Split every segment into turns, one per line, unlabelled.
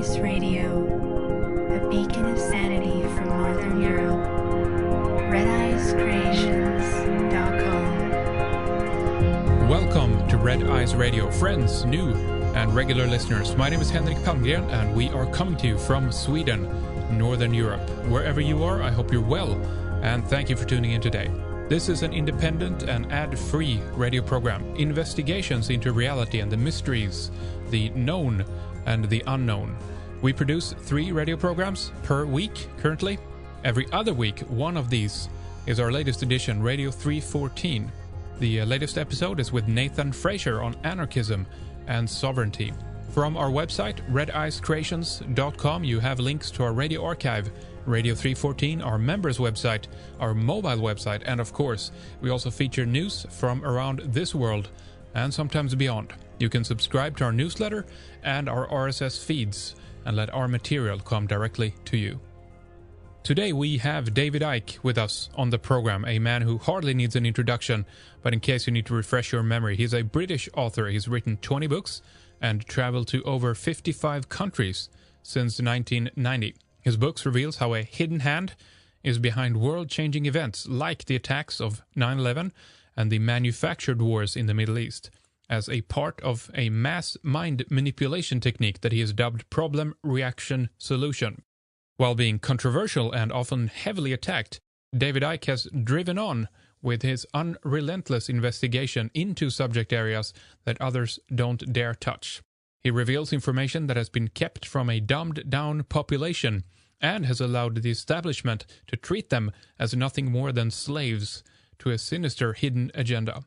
Ice Radio, a beacon of sanity from Northern Europe. redicecreations.com.
Welcome to Red Eyes Radio, friends, new and regular listeners. My name is Henrik Palmgren, and we are coming to you from Sweden, Northern Europe. Wherever you are, I hope you're well, and thank you for tuning in today. This is an independent and ad-free radio program, investigations into reality and the mysteries, the known and the unknown. We produce 3 radio programs per week currently. Every other week, one of these is our latest edition, Radio 314. The latest episode is with Nathan Fraser on anarchism and sovereignty. From our website, redicecreations.com, you have links to our radio archive, Radio 314, our members' website, our mobile website, and of course, we also feature news from around this world and sometimes beyond. You can subscribe to our newsletter and our RSS feeds and let our material come directly to you. Today we have David Icke with us on the program, a man who hardly needs an introduction, but in case you need to refresh your memory, he's a British author. He's written 20 books and traveled to over 55 countries since 1990. His books reveals how a hidden hand is behind world-changing events like the attacks of 9/11 and the manufactured wars in the Middle East, as a part of a mass mind manipulation technique that he has dubbed problem reaction solution. While being controversial and often heavily attacked, David Icke has driven on with his unrelentless investigation into subject areas that others don't dare touch. He reveals information that has been kept from a dumbed-down population and has allowed the establishment to treat them as nothing more than slaves to a sinister hidden agenda.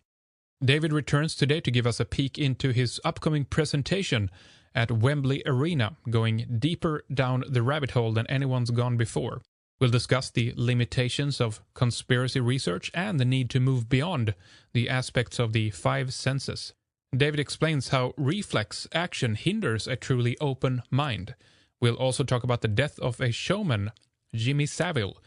David returns today to give us a peek into his upcoming presentation at Wembley Arena, going deeper down the rabbit hole than anyone's gone before. We'll discuss the limitations of conspiracy research and the need to move beyond the aspects of the 5 senses. David explains how reflex action hinders a truly open mind. We'll also talk about the death of a showman, Jimmy Saville,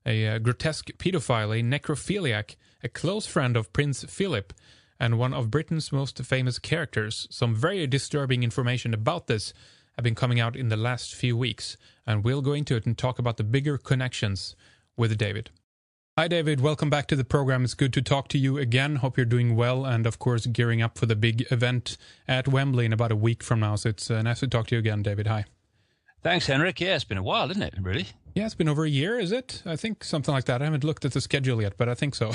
a grotesque paedophile, a necrophiliac, a close friend of Prince Philip, and one of Britain's most famous characters. Some very disturbing information about this have been coming out in the last few weeks, and we'll go into it and talk about the bigger connections with David. Hi David, welcome back to the program. It's good to talk to you again. Hope you're doing well, and of course gearing up for the big event at Wembley in about a week from now. So it's nice to talk to you again, David. Hi.
Thanks, Henrik. Yeah, it's been a while, isn't it, really?
Yeah, it's been over a year, is it? I think something like that. I haven't looked at the schedule yet, but I think so.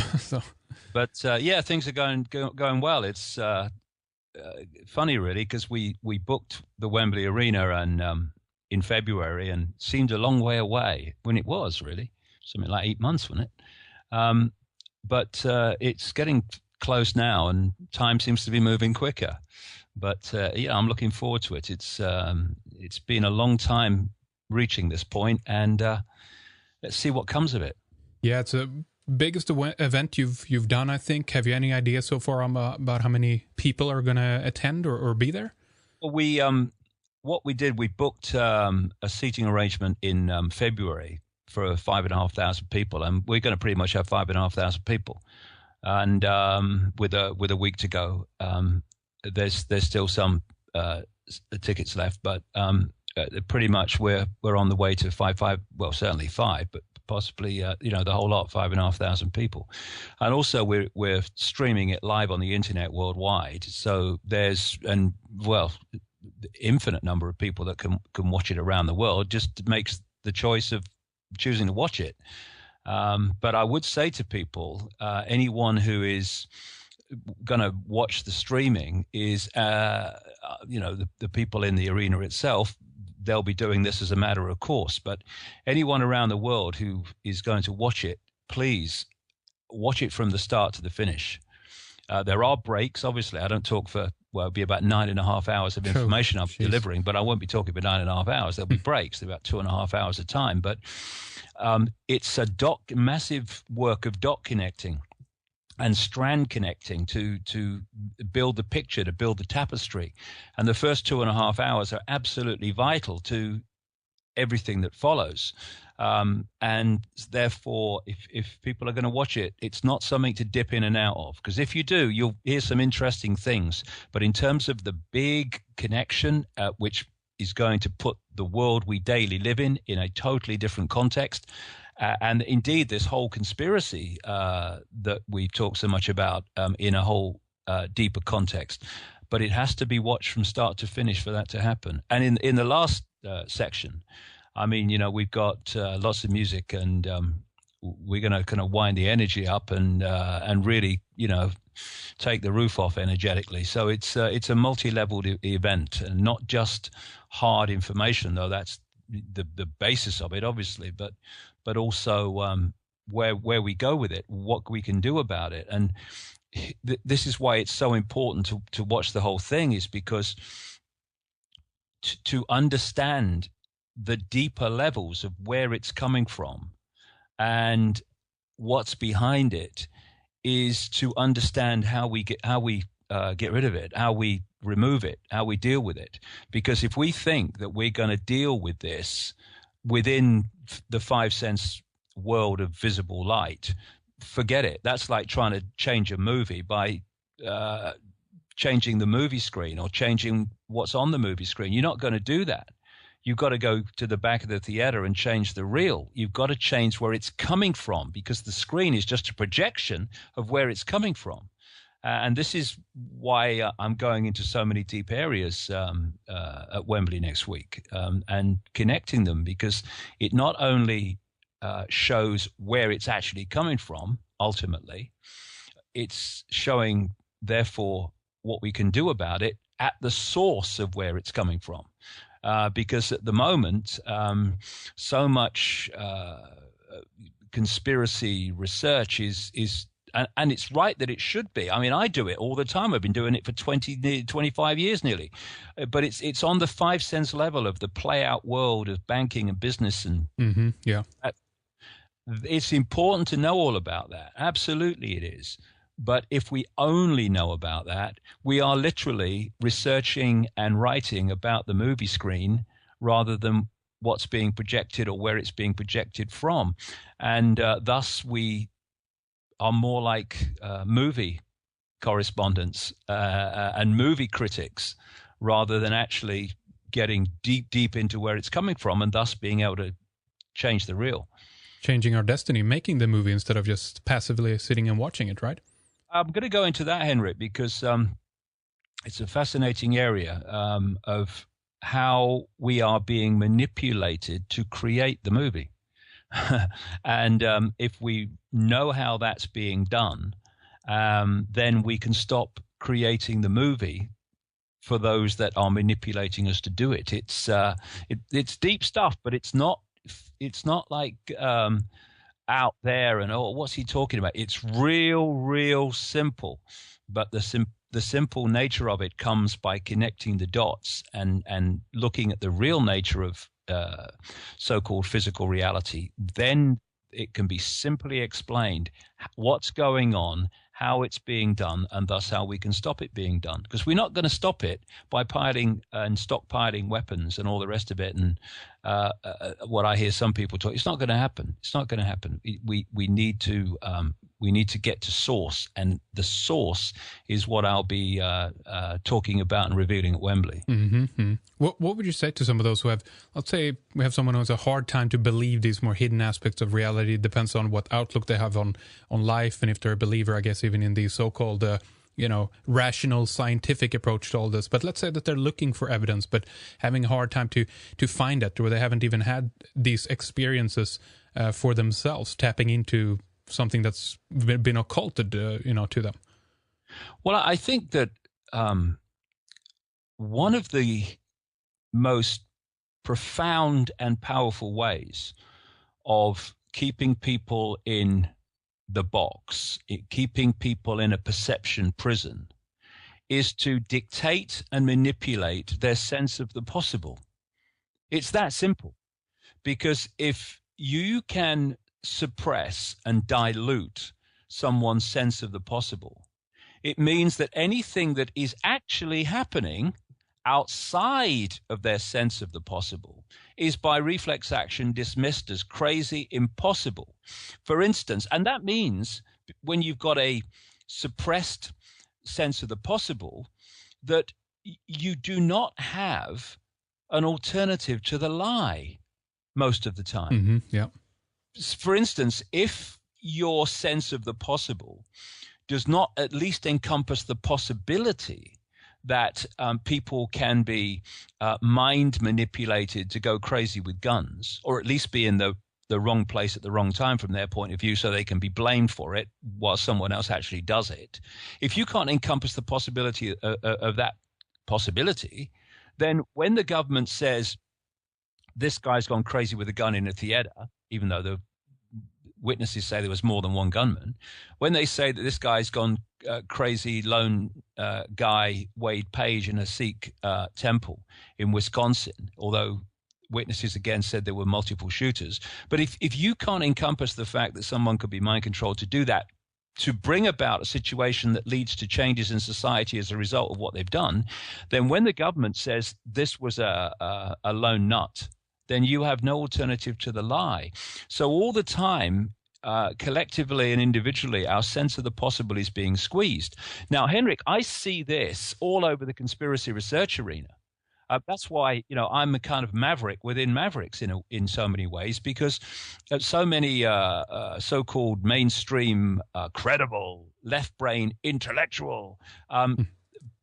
But yeah, things are going well. It's funny, really, because we booked the Wembley Arena and in February, and seemed a long way away when it was really something like 8 months, wasn't it? But it's getting close now, and time seems to be moving quicker. But yeah, I'm looking forward to it. It's been a long time reaching this point, and let's see what comes of it. Yeah, it's the biggest event you've done, I think. Have you any idea so far about how many people are going to attend or be there? Well, what we did, we booked a seating arrangement in February for 5,500 people, and we're going to pretty much have 5,500 people. And with a week to go, there's still some tickets left, but pretty much we're on the way to five. Well, certainly 5, but possibly the whole lot, 5,500 people. And also we're streaming it live on the internet worldwide. So there's infinite number of people that can watch it around the world. Just makes the choice of choosing to watch it. But I would say to people, anyone who is going to watch the streaming is, the people in the arena itself, they'll be doing this as a matter of course. But anyone around the world who is going to watch it, please watch it from the start to the finish. There are breaks, obviously. I don't talk for, it'll be about 9.5 hours of information I'm delivering, but I won't be talking for 9.5 hours. There'll be breaks. They're about 2.5 hours a time. But it's a massive work of dot connecting and strand connecting to build the picture, to build the tapestry. And the first 2.5 hours are absolutely vital to everything that follows. And therefore, if people are going to watch it, it's not something to dip in and out of, because if you do, you'll hear some interesting things. But in terms of the big connection, which is going to put the world we daily live in a totally different context. And indeed, this whole conspiracy that we talk so much about in a whole deeper context. But it has to be watched from start to finish for that to happen. And in the last section, I mean, you know, we've got lots of music, and we're going to kind of wind the energy up and really, you know, take the roof off energetically. So it's a multi-leveled event, and not just hard information, though that's the basis of it, obviously, but also where we go with it, what we can do about it. And this is why it's so important to watch the whole thing, is because to understand the deeper levels of where it's coming from and what's behind it is to understand how we get rid of it, how we remove it, how we deal with it. Because if we think that we're going to deal with this within the five sense world of visible light, forget it. That's like trying to change a movie by changing the movie screen or changing what's on the movie screen. You're not going to do that. You've got to go to the back of the theater and change the reel. You've got to change where it's coming from, because the screen is just a projection of where it's coming from. And this is why I'm going into so many deep areas at Wembley next week and connecting them, because it not only shows where it's actually coming from, ultimately, it's showing, therefore, what we can do about it at the source of where it's coming from. Because at the moment, so much conspiracy research is and it's right that it should be. I mean, I do it all the time. I've been doing it for 25 years nearly. But it's on the five sense level of the play out world of banking and business. And it's important to know all about that. Absolutely it is. But if we only know about that, we are literally researching and writing about the movie screen rather than what's being projected or where it's being projected from. And thus we are more like movie correspondents and movie critics rather than actually getting deep into where it's coming from, and thus being able to change the reel.
Changing our destiny, making the movie instead of just passively sitting and watching it, right?
I'm going to go into that, Henrik, because it's a fascinating area of how we are being manipulated to create the movie. And if we know how that's being done, then we can stop creating the movie for those that are manipulating us to do it. It's deep stuff, but it's not like out there and, oh, what's he talking about? It's real simple. But the simple nature of it comes by connecting the dots and looking at the real nature of so-called physical reality. Then it can be simply explained what's going on, how it's being done, and thus how we can stop it being done. Because we're not going to stop it by piling and stockpiling weapons and all the rest of it. And what I hear some people talk, it's not going to happen. It's not going to happen. We need to get to source, and the source is what I'll be talking about and revealing at Wembley.
Mm-hmm. What would you say to some of those who have, let's say we have someone who has a hard time to believe these more hidden aspects of reality? It depends on what outlook they have on life, and if they're a believer, I guess, even in the so-called rational scientific approach to all this. But let's say that they're looking for evidence, but having a hard time to find it, or they haven't even had these experiences for themselves, tapping into something that's been occulted, to them.
Well, I think that one of the most profound and powerful ways of keeping people in the box, keeping people in a perception prison, is to dictate and manipulate their sense of the possible. It's that simple. Because if you can suppress and dilute someone's sense of the possible, it means that anything that is actually happening outside of their sense of the possible is by reflex action dismissed as crazy, impossible. For instance, and that means when you've got a suppressed sense of the possible, that you do not have an alternative to the lie most of the time.
Mm-hmm. Yeah.
For instance, if your sense of the possible does not at least encompass the possibility that people can be mind manipulated to go crazy with guns, or at least be in the wrong place at the wrong time from their point of view, so they can be blamed for it while someone else actually does it. If you can't encompass the possibility of that possibility, then when the government says this guy's gone crazy with a gun in a theater, even though the witnesses say there was more than one gunman, when they say that this guy's gone crazy lone guy Wade Page in a Sikh temple in Wisconsin, although witnesses again said there were multiple shooters. But if you can't encompass the fact that someone could be mind controlled to do that, to bring about a situation that leads to changes in society as a result of what they've done, then when the government says this was a lone nut, then you have no alternative to the lie. So all the time, collectively and individually, our sense of the possible is being squeezed. Now, Henrik, I see this all over the conspiracy research arena. That's why, I'm a kind of maverick within mavericks in so many ways, because so many so-called mainstream, credible, left-brain, intellectual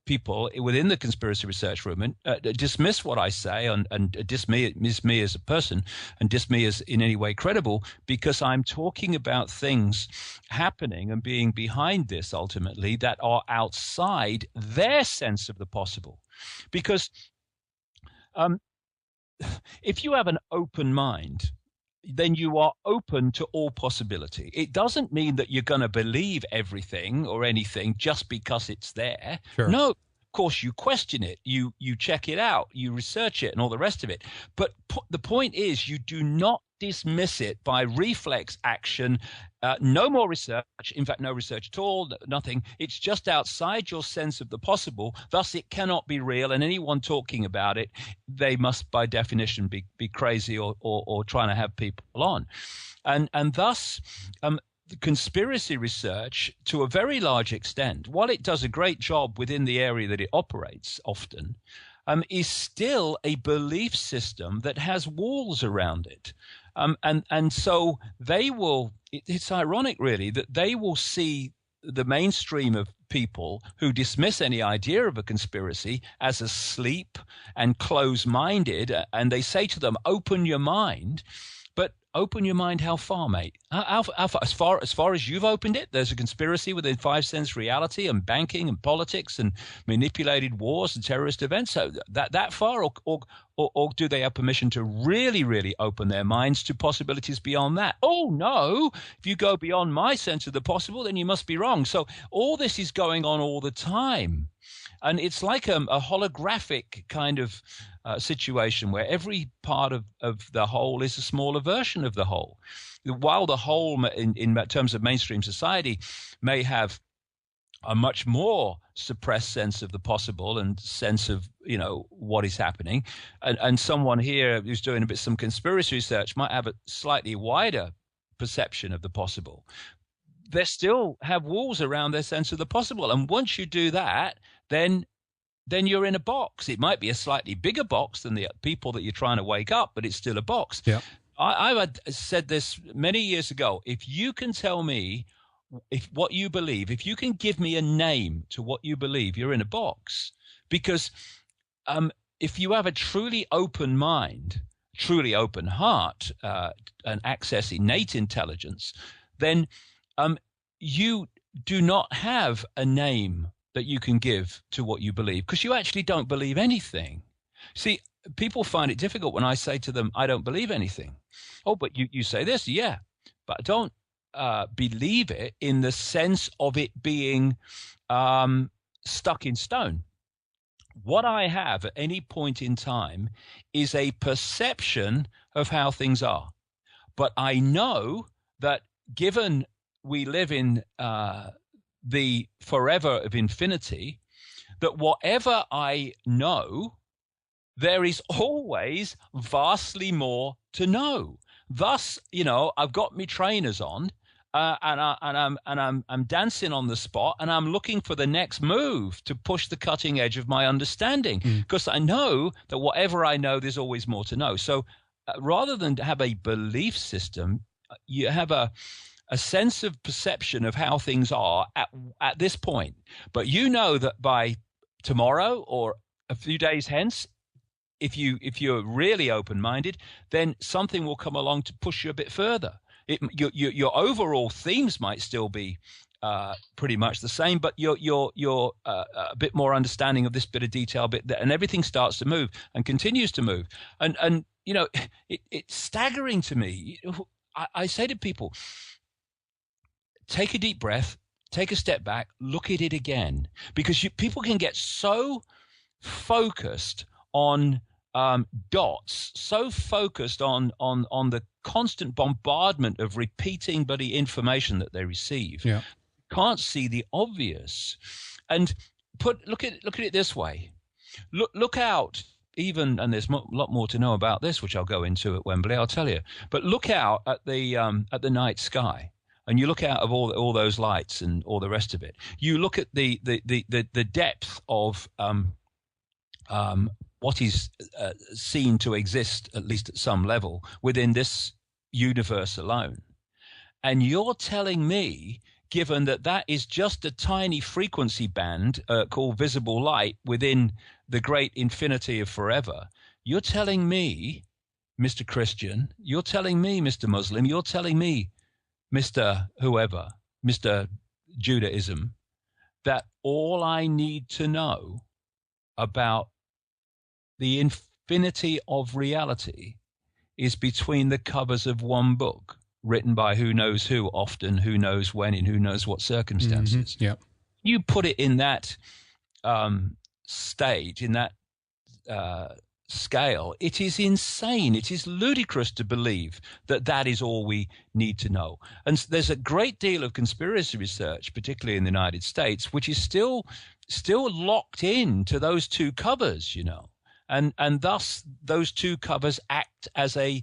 people within the conspiracy research movement dismiss what I say and dismiss me as a person and dismiss me as in any way credible, because I'm talking about things happening and being behind this ultimately that are outside their sense of the possible. Because if you have an open mind, then you are open to all possibility. It doesn't mean that you're going to believe everything or anything just because it's there.
Sure.
No, of course you question it, you check it out, you research it and all the rest of it. But the point is, you do not dismiss it by reflex action. No more research. In fact, no research at all, nothing. It's just outside your sense of the possible. Thus, it cannot be real. And anyone talking about it, they must by definition be crazy or trying to have people on. And thus, conspiracy research, to a very large extent, while it does a great job within the area that it operates often, is still a belief system that has walls around it. And so they will, it's ironic really, that they will see the mainstream of people who dismiss any idea of a conspiracy as asleep and close-minded, and they say to them, open your mind. But open your mind how far, mate? How far? As far as you've opened it, there's a conspiracy within 5 cents reality and banking and politics and manipulated wars and terrorist events. So that far, or do they have permission to really, really open their minds to possibilities beyond that? Oh, no. If you go beyond my sense of the possible, then you must be wrong. So all this is going on all the time. And it's like a holographic kind of situation where every part of the whole is a smaller version of the whole. While the whole, in terms of mainstream society, may have a much more suppressed sense of the possible and sense of, what is happening. And someone here who's doing some conspiracy research might have a slightly wider perception of the possible. They still have walls around their sense of the possible. And once you do that, then you're in a box. It might be a slightly bigger box than the people that you're trying to wake up, but it's still a box.
Yeah.
I've said this many years ago. If you can tell me what you believe, if you can give me a name to what you believe, you're in a box. Because if you have a truly open mind, truly open heart, and access innate intelligence, then you do not have a name that you can give to what you believe, because you actually don't believe anything. See, people find it difficult when I say to them, I don't believe anything. Oh, but you say this. Yeah, but I don't believe it in the sense of it being stuck in stone. What I have at any point in time is a perception of how things are. But I know that given we live in the forever of infinity, that whatever I know, there is always vastly more to know. Thus, I've got my trainers on I'm dancing on the spot, and I'm looking for the next move to push the cutting edge of my understanding, because I know that whatever I know, there's always more to know. So rather than have a belief system, you have a sense of perception of how things are at this point. But you know that by tomorrow or a few days hence, if you're really open-minded, then something will come along to push you a bit further. Your overall themes might still be pretty much the same, but you're a bit more understanding of this bit of detail, and everything starts to move and continues to move. And you know, it's staggering to me. I say to people, take a deep breath, take a step back, look at it again, because people can get so focused on dots, so focused on the constant bombardment of repeating bloody information that they receive, can't see the obvious. And look at it this way. Look out, even, and there's a lot more to know about this, which I'll go into at Wembley, I'll tell you. But look out at the night sky, and you look out of all those lights and all the rest of it. You look at the depth of what is seen to exist, at least at some level, within this universe alone. And you're telling me, given that is just a tiny frequency band called visible light within the great infinity of forever, you're telling me, Mr. Christian, you're telling me, Mr. Muslim, you're telling me, Mr. whoever, Mr. Judaism, that all I need to know about the infinity of reality is between the covers of one book written by who knows who, often who knows when, in who knows what circumstances.
Mm-hmm. Yeah. You
put it in that stage, in that scale, it is insane. It is ludicrous to believe that is all we need to know. And there's a great deal of conspiracy research, particularly in the United States, which is still locked in to those two covers, you know. And thus those two covers act as a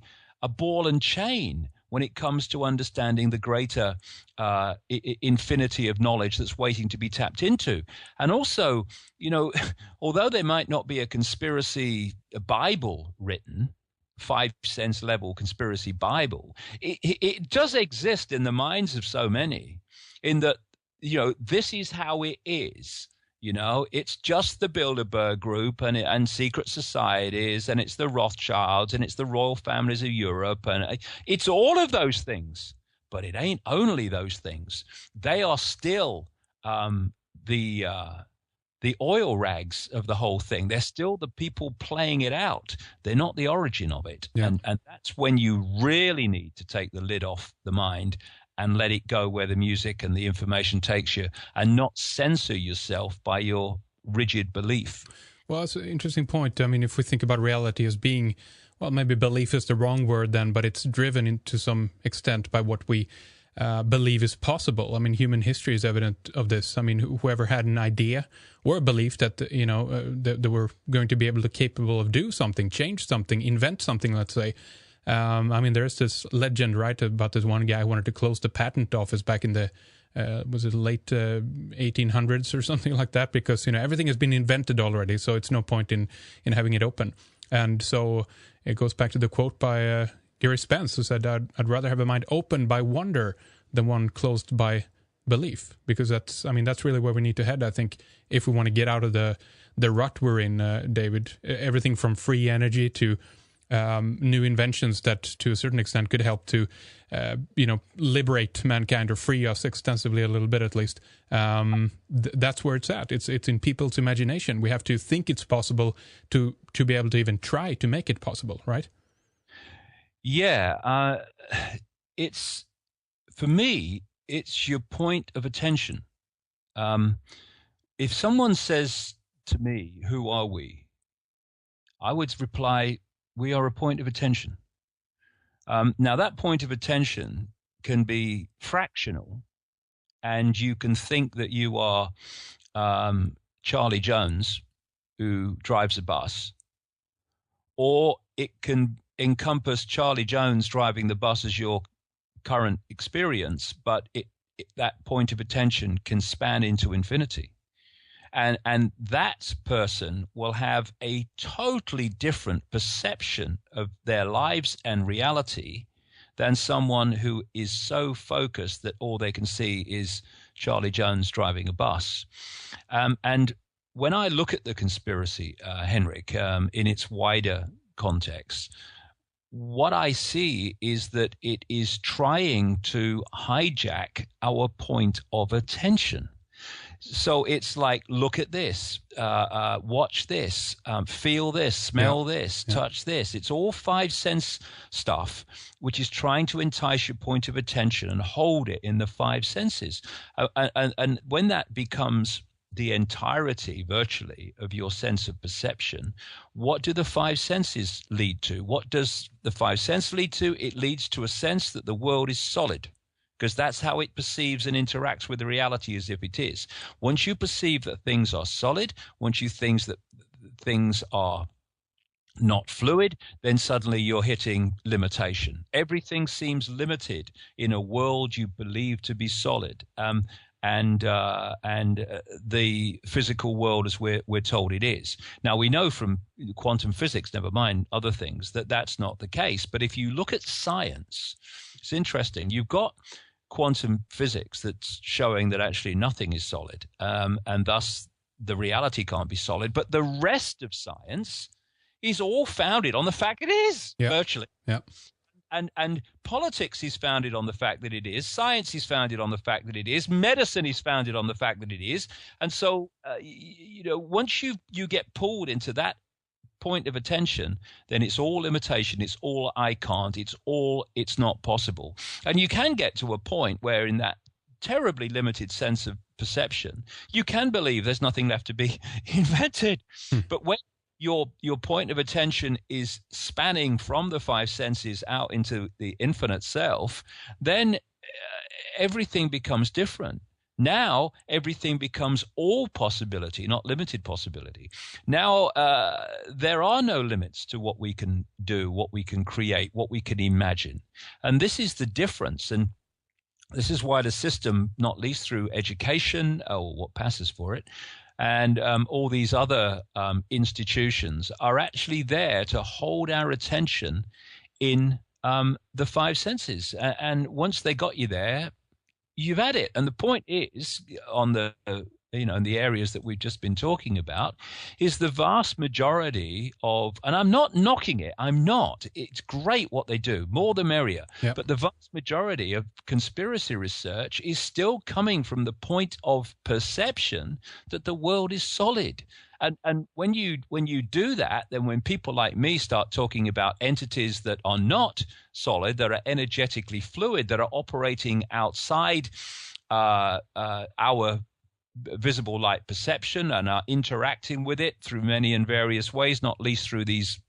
ball and chain when it comes to understanding the greater infinity of knowledge that's waiting to be tapped into. And also, you know, although there might not be a conspiracy Bible written, 5 sense level conspiracy Bible, it does exist in the minds of so many, in that, you know, this is how it is. You know, it's just the Bilderberg Group and secret societies, and it's the Rothschilds, and it's the royal families of Europe, and it's all of those things. But it ain't only those things. They are still the oil rags of the whole thing. They're still the people playing it out. They're not the origin of it. Yeah. And that's when you really need to take the lid off the mind and let it go where the music and the information takes you, and not censor yourself by your rigid belief.
Well, that's an interesting point. I mean, if we think about reality as being, well, maybe belief is the wrong word then, but it's driven to some extent by what we believe is possible. I mean, human history is evident of this. I mean, whoever had an idea or a belief that, you know, that we're going to be capable of do something, change something, invent something, let's say. I mean, there's this legend, right, about this one guy who wanted to close the patent office back in the, was it late 1800s or something like that? Because, you know, everything has been invented already, so it's no point in having it open. And so it goes back to the quote by Gary Spence, who said, I'd rather have a mind opened by wonder than one closed by belief. Because that's really where we need to head, I think, if we want to get out of the rut we're in, David. Everything from free energy to new inventions that to a certain extent could help to liberate mankind or free us extensively a little bit, at least. That's where it's at. It's in people's imagination. We have to think it's possible to be able to even try to make it possible, right?
Yeah, it's, for me, it's your point of attention. If someone says to me, who are we? I would reply, we are a point of attention. Now, that point of attention can be fractional, and you can think that you are Charlie Jones, who drives a bus, or it can encompass Charlie Jones driving the bus as you're current experience, but that point of attention can span into infinity. And that person will have a totally different perception of their lives and reality than someone who is so focused that all they can see is Charlie Jones driving a bus. And when I look at the conspiracy, Henrik, in its wider context, what I see is that it is trying to hijack our point of attention. So it's like, look at this, watch this, feel this, smell this, touch this. It's all five sense stuff, which is trying to entice your point of attention and hold it in the five senses. And when that becomes the entirety, virtually, of your sense of perception, what do the five senses lead to? What does the five senses lead to? It leads to a sense that the world is solid, because that's how it perceives and interacts with the reality as if it is. Once you perceive that things are solid, once you think that things are not fluid, then suddenly you're hitting limitation. Everything seems limited in a world you believe to be solid. And the physical world as we're told it is. Now, we know from quantum physics, never mind other things, that that's not the case. But if you look at science, it's interesting. You've got quantum physics that's showing that actually nothing is solid, and thus the reality can't be solid. But the rest of science is all founded on the fact it is, virtually. Yeah. And politics is founded on the fact that it is. Science is founded on the fact that it is. Medicine is founded on the fact that it is. And so, once you get pulled into that point of attention, then it's all limitation. It's all I can't. It's not possible. And you can get to a point where, in that terribly limited sense of perception, you can believe there's nothing left to be invented. But when your point of attention is spanning from the five senses out into the infinite self, then everything becomes different. Now everything becomes all possibility, not limited possibility. Now there are no limits to what we can do, what we can create, what we can imagine. And this is the difference. And this is why the system, not least through education or what passes for it, and all these other institutions, are actually there to hold our attention in the five senses. And once they got you there, you've had it. And the point is, on the in the areas that we've just been talking about, is the vast majority of, and I'm not knocking it, it's great what they do, more the merrier. Yep. But the vast majority of conspiracy research is still coming from the point of perception that the world is solid. And when you do that, then when people like me start talking about entities that are not solid, that are energetically fluid, that are operating outside our visible light perception and are interacting with it through many and various ways, not least through these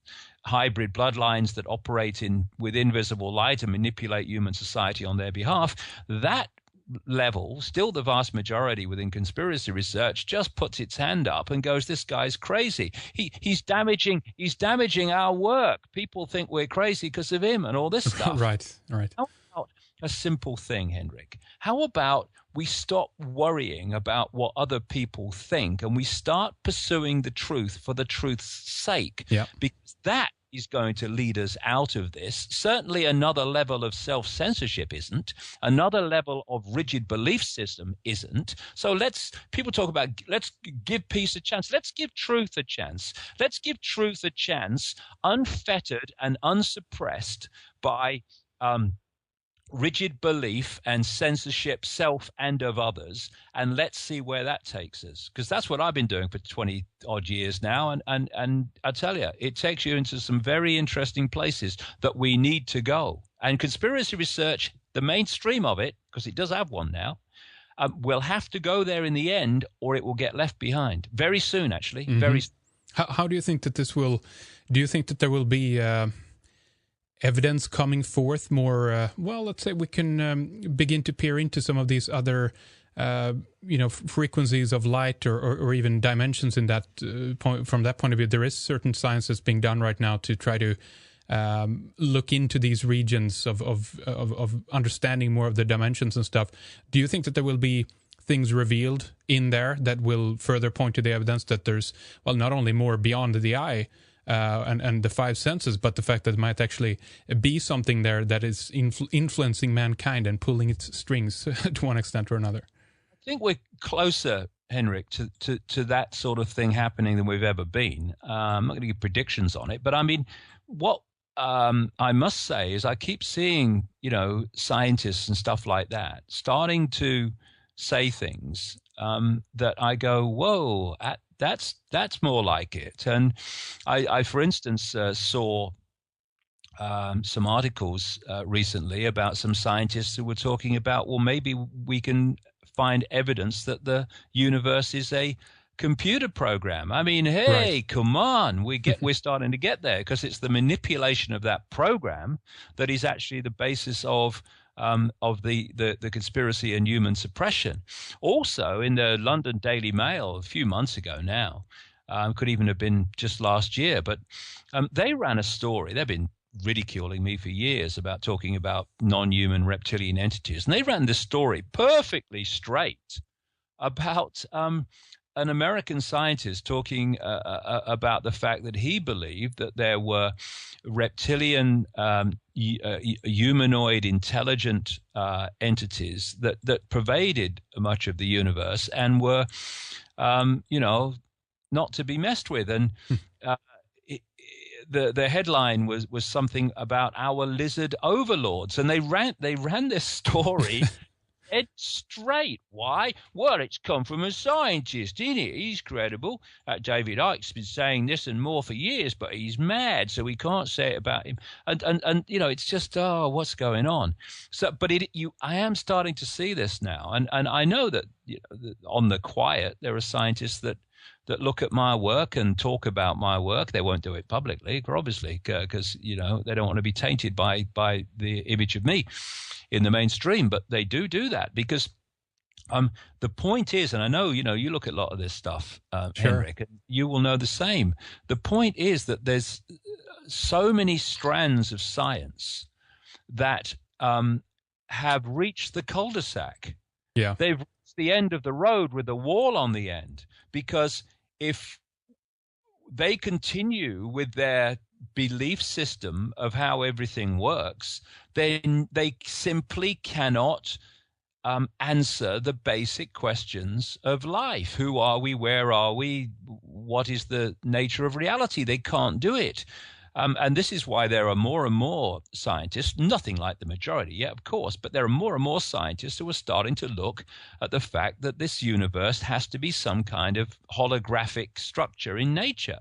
hybrid bloodlines that operate within visible light and manipulate human society on their behalf, that level, still the vast majority within conspiracy research, just puts its hand up and goes, this guy's crazy. He's damaging our work. People think we're crazy because of him and all this stuff. Right. How about a simple thing, Henrik? How about we stop worrying about what other people think and we start pursuing the truth for the truth's sake? Yeah. Because that is going to lead us out of this. Certainly another level of self-censorship isn't. Another level of rigid belief system isn't. So people talk about, let's give peace a chance. Let's give truth a chance. Let's give truth a chance, unfettered and unsuppressed by rigid belief and censorship, self and of others, and let's see where that takes us. Because that's what I've been doing for 20 odd years now, and I tell you, it takes you into some very interesting places that we need to go. And conspiracy research, the mainstream of it, because it does have one now, will have to go there in the end, or it will get left behind very soon. Actually, very.
How do you think that this will? Do you think that there will be evidence coming forth more, let's say we can begin to peer into some of these other, frequencies of light or even dimensions in that point, from that point of view? There is certain science that's being done right now to try to look into these regions of understanding more of the dimensions and stuff, do you think that there will be things revealed in there that will further point to the evidence that there's, well, not only more beyond the eye and the five senses, but the fact that it might actually be something there that is influencing mankind and pulling its strings to one extent or another?
I think we're closer, Henrik, to that sort of thing happening than we've ever been. I'm not going to give predictions on it, but I mean, what I must say is I keep seeing, scientists and stuff like that starting to say things that I go, whoa, that's more like it. And I for instance, saw some articles recently about some scientists who were talking about, well, maybe we can find evidence that the universe is a computer program. I mean, hey, right. Come on, we're starting to get there, because it's the manipulation of that program that is actually the basis of the conspiracy and human suppression. Also, in the London Daily Mail a few months ago now, could even have been just last year, but they ran a story. They've been ridiculing me for years about talking about non-human reptilian entities, and they ran this story perfectly straight about an American scientist talking about the fact that he believed that there were reptilian humanoid intelligent entities that pervaded much of the universe and were, not to be messed with. And the headline was something about our lizard overlords, and they ran this story dead straight. Why? Well, it's come from a scientist, isn't it? He's credible. David Icke's been saying this and more for years, but he's mad, so we can't say it about him. And it's just, what's going on? So, but I am starting to see this now, and I know that on the quiet there are scientists that look at my work and talk about my work. They won't do it publicly, obviously, because they don't want to be tainted by the image of me in the mainstream. But they do that because the point is, and I know you look at a lot of this stuff,
sure.
Henrik, and you will know the same. The point is that there's so many strands of science that have reached the cul-de-sac.
Yeah,
they've reached the end of the road with a wall on the end, because if they continue with their belief system of how everything works, then they simply cannot answer the basic questions of life. Who are we? Where are we? What is the nature of reality? They can't do it. And this is why there are more and more scientists, nothing like the majority yet, of course, but there are more and more scientists who are starting to look at the fact that this universe has to be some kind of holographic structure in nature,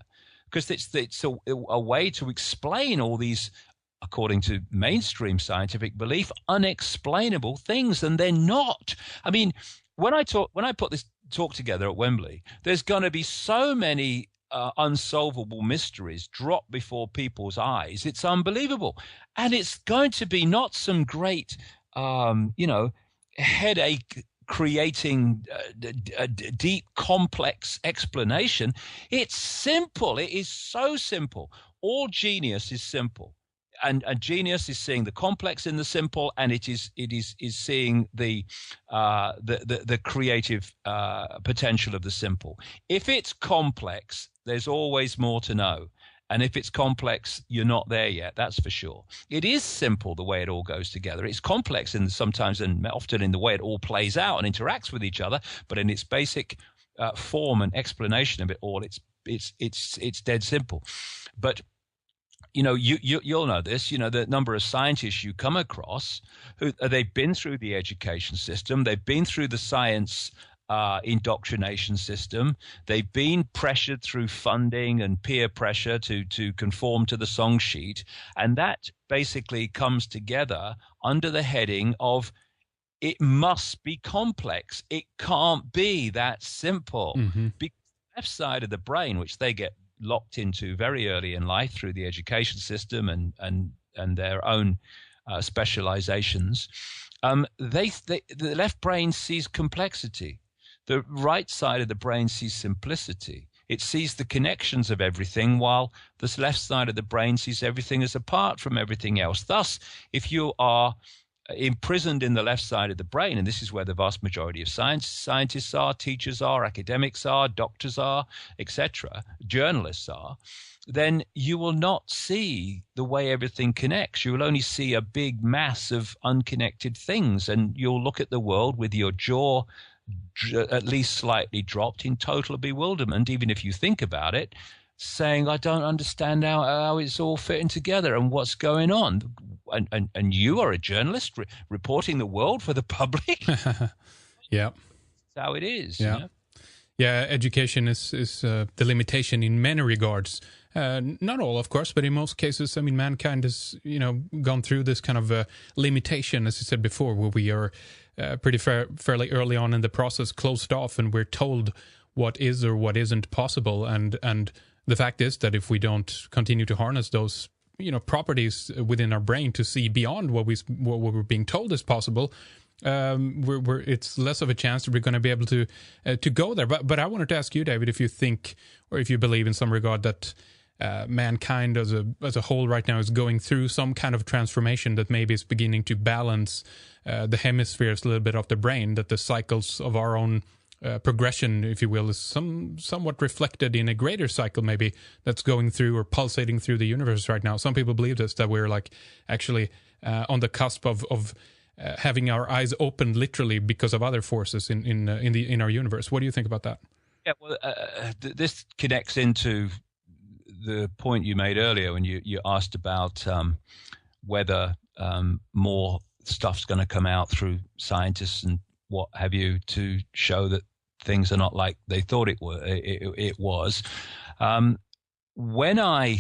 because it's a way to explain all these, according to mainstream scientific belief, unexplainable things, and they're not. I mean, when I put this talk together at Wembley, there's going to be so many unsolvable mysteries drop before people's eyes. It's unbelievable. And it's going to be not some great, headache creating deep, complex explanation. It's simple. It is so simple. All genius is simple. And genius is seeing the complex in the simple, and it is seeing the creative potential of the simple. If it's complex, there's always more to know, and if it's complex, you're not there yet. That's for sure. It is simple the way it all goes together. It's complex sometimes and often in the way it all plays out and interacts with each other, but in its basic form and explanation of it all, it's dead simple. But you'll know this, the number of scientists you come across who they've been through the education system, they've been through the science indoctrination system, they've been pressured through funding and peer pressure to conform to the song sheet, and that basically comes together under the heading of it must be complex. It can't be that simple.
Mm-hmm.
Because the left side of the brain, which they get locked into very early in life through the education system and their own specializations, the left brain sees complexity. The right side of the brain sees simplicity. It sees the connections of everything, while this left side of the brain sees everything as apart from everything else. Thus, if you are imprisoned in the left side of the brain, and this is where the vast majority of scientists are, teachers are, academics are, doctors are, etc., journalists are, then you will not see the way everything connects. You will only see a big mass of unconnected things, and you'll look at the world with your jaw at least slightly dropped in total bewilderment, even if you think about it, saying, I don't understand how it's all fitting together and what's going on. And you are a journalist reporting the world for the public?
Yeah.
That's how it is.
Yeah.
You know?
Yeah, education is the limitation in many regards. Not all, of course, but in most cases, I mean, mankind has, gone through this kind of limitation, as I said before, where we are fairly early on in the process closed off, and we're told what is or what isn't possible. And the fact is that if we don't continue to harness those, properties within our brain to see beyond what we're being told is possible, it's less of a chance that we're going to be able to go there. But I wanted to ask you, David, if you think, or if you believe in some regard that mankind as a whole right now is going through some kind of transformation that maybe is beginning to balance the hemispheres a little bit of the brain, that the cycles of our own progression, if you will, is somewhat reflected in a greater cycle maybe that's going through or pulsating through the universe right now. Some people believe this, that we're like actually on the cusp of having our eyes opened literally because of other forces in our universe. What do you think about that?
Yeah, well, this connects into the point you made earlier when you asked about whether more stuff's going to come out through scientists and what have you to show that things are not like they thought it was. When I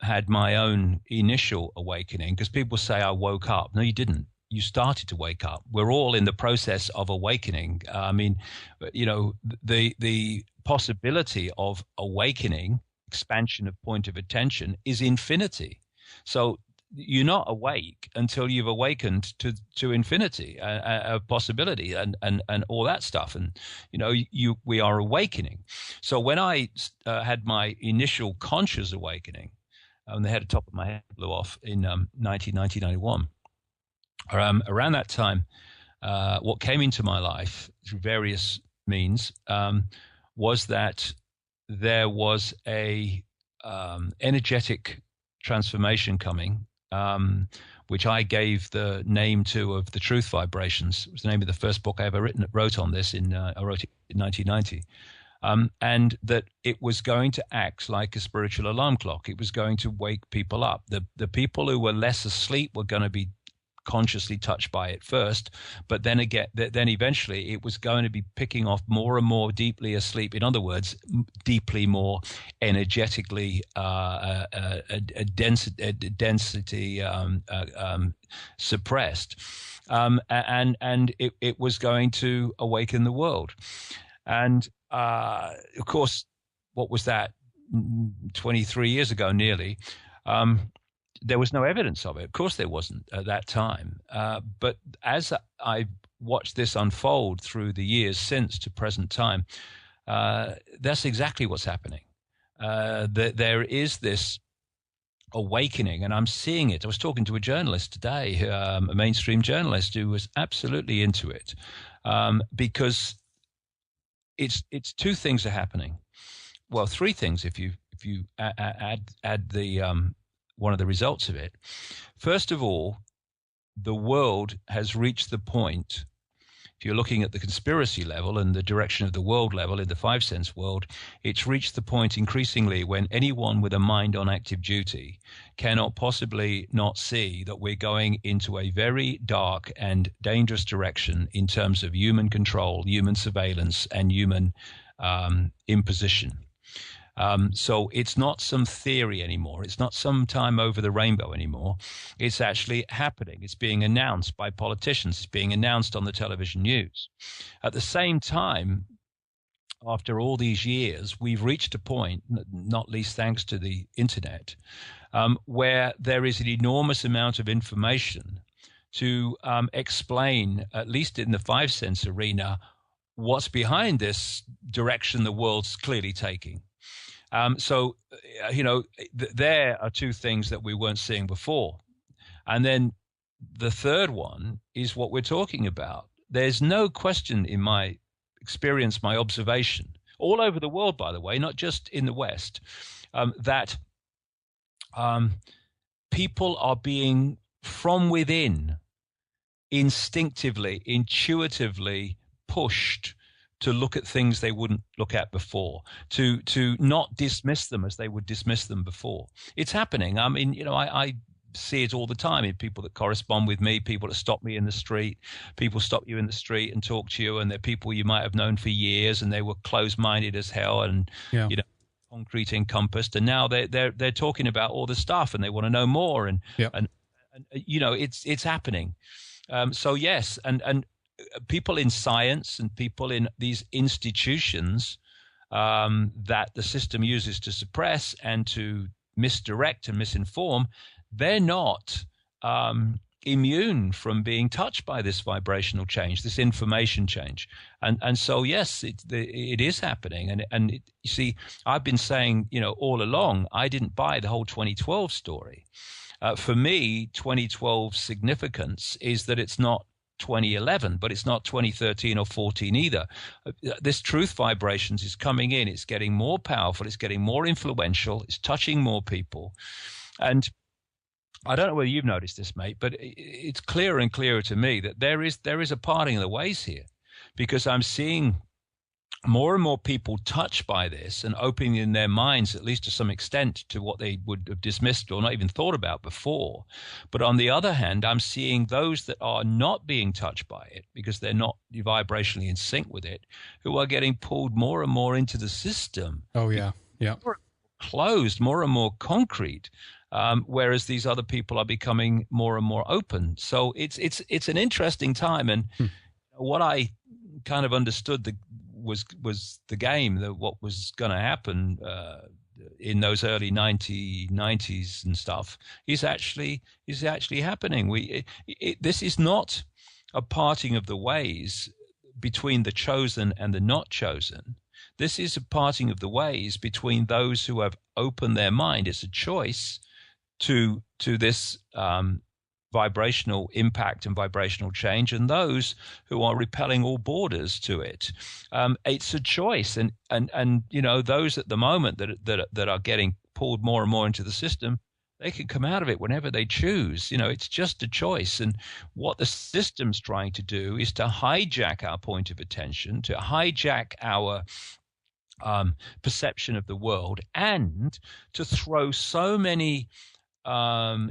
had my own initial awakening, because people say I woke up. No, you didn't. You started to wake up. We're all in the process of awakening. I mean, the possibility of awakening, expansion of point of attention, is infinity. So you're not awake until you've awakened to infinity, a possibility, and all that stuff. And we are awakening. So when I had my initial conscious awakening, and the head of top of my head blew off in 1991. Around that time, what came into my life through various means was that there was a energetic transformation coming, which I gave the name to of the Truth Vibrations. It was the name of the first book I ever wrote on this. I wrote it in 1990. And that it was going to act like a spiritual alarm clock. It was going to wake people up. The people who were less asleep were going to be consciously touched by it first, but then eventually it was going to be picking off more and more deeply asleep. In other words, deeply more energetically density suppressed, and it was going to awaken the world. And of course, what was that? 23 years ago, nearly. There was no evidence of it. Of course, there wasn't at that time. But as I watched this unfold through the years since to present time, that's exactly what's happening. There is this awakening, and I'm seeing it. I was talking to a journalist today, a mainstream journalist, who was absolutely into it, because it's two things are happening. Well, three things if you add the one of the results of it. First of all, the world has reached the point, if you're looking at the conspiracy level and the direction of the world level in the five sense world, it's reached the point increasingly when anyone with a mind on active duty cannot possibly not see that we're going into a very dark and dangerous direction in terms of human control, human surveillance, and human imposition. So it's not some theory anymore. It's not some time over the rainbow anymore. It's actually happening. It's being announced by politicians. It's being announced on the television news. At the same time, after all these years, we've reached a point, not least thanks to the internet, where there is an enormous amount of information to explain, at least in the five sense arena, what's behind this direction the world's clearly taking. So, there are two things that we weren't seeing before. And then the third one is what we're talking about. There's no question in my experience, my observation, all over the world, by the way, not just in the West, that people are being, from within, instinctively, intuitively pushed to look at things they wouldn't look at before, to not dismiss them as they would dismiss them before. It's happening. I mean, I see it all the time in people that correspond with me, people that stop me in the street. People stop you in the street and talk to you, and they're people you might have known for years, and they were closed-minded as hell, and concrete encompassed, and now they're talking about all this stuff, and they want to know more, and it's happening. So yes, and people in science and people in these institutions that the system uses to suppress and to misdirect and misinform, they're not immune from being touched by this vibrational change, this information change. And so, yes, it is happening. And you see, I've been saying, all along, I didn't buy the whole 2012 story. For me, 2012's significance is that it's not 2011, but it's not 2013 or 14 either. This truth vibrations is coming in. It's getting more powerful. It's getting more influential. It's touching more people. And I don't know whether you've noticed this, mate, but it's clearer and clearer to me that there is a parting of the ways here, because I'm seeing more and more people touched by this and opening in their minds, at least to some extent, to what they would have dismissed or not even thought about before. But on the other hand, I'm seeing those that are not being touched by it because they're not vibrationally in sync with it, who are getting pulled more and more into the system.
Oh, yeah. Yeah.
More closed, more and more concrete. Whereas these other people are becoming more and more open. So it's an interesting time. And what I kind of understood was the game, that what was going to happen in those early 1990s and stuff is actually happening. This is not a parting of the ways between the chosen and the not chosen. This is a parting of the ways between those who have opened their mind. It's a choice to this vibrational impact and vibrational change, and those who are repelling all borders to it. It's a choice, and those at the moment that are getting pulled more and more into the system, they can come out of it whenever they choose. It's just a choice. And what the system's trying to do is to hijack our point of attention, to hijack our perception of the world, and to throw so many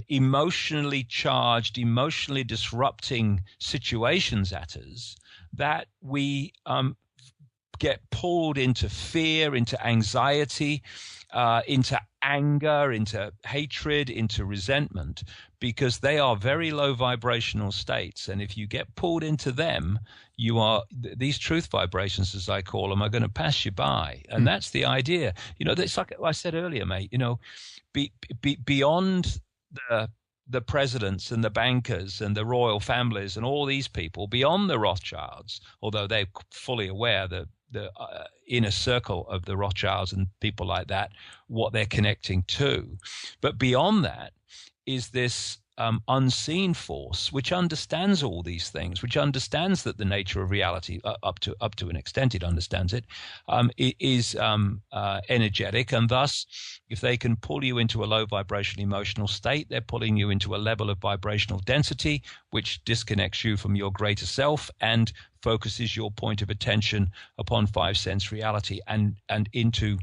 emotionally charged, emotionally disrupting situations at us that we get pulled into fear, into anxiety, into anger, into hatred, into resentment, because they are very low vibrational states. And if you get pulled into them, these truth vibrations, as I call them, are going to pass you by. And that's the idea. It's like I said earlier, mate, beyond the presidents and the bankers and the royal families and all these people, beyond the Rothschilds, although they're fully aware that the inner circle of the Rothschilds and people like that, what they're connecting to. But beyond that is this unseen force which understands all these things, which understands that the nature of reality, up to an extent it understands it, is energetic, and thus if they can pull you into a low vibrational emotional state, they're pulling you into a level of vibrational density which disconnects you from your greater self and focuses your point of attention upon five sense reality and into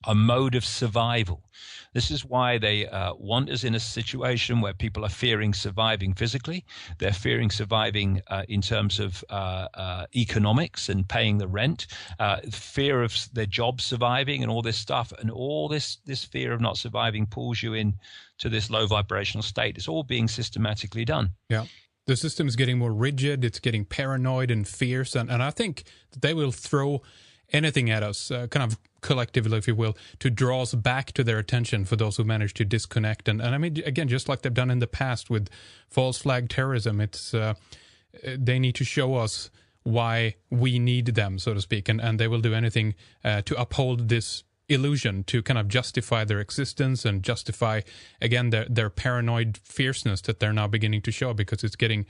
a mode of survival. This is why they want us in a situation where people are fearing surviving physically. They're fearing surviving in terms of economics and paying the rent, fear of their job surviving and all this stuff. And all this fear of not surviving pulls you in to this low vibrational state. It's all being systematically done.
Yeah. The system is getting more rigid. It's getting paranoid and fierce. And I think that they will throw anything at us, kind of collectively, if you will, to draw us back to their attention for those who manage to disconnect. And I mean, again, just like they've done in the past with false flag terrorism, it's they need to show us why we need them, so to speak, and they will do anything to uphold this illusion, to kind of justify their existence and justify, again, their paranoid fierceness that they're now beginning to show, because it's getting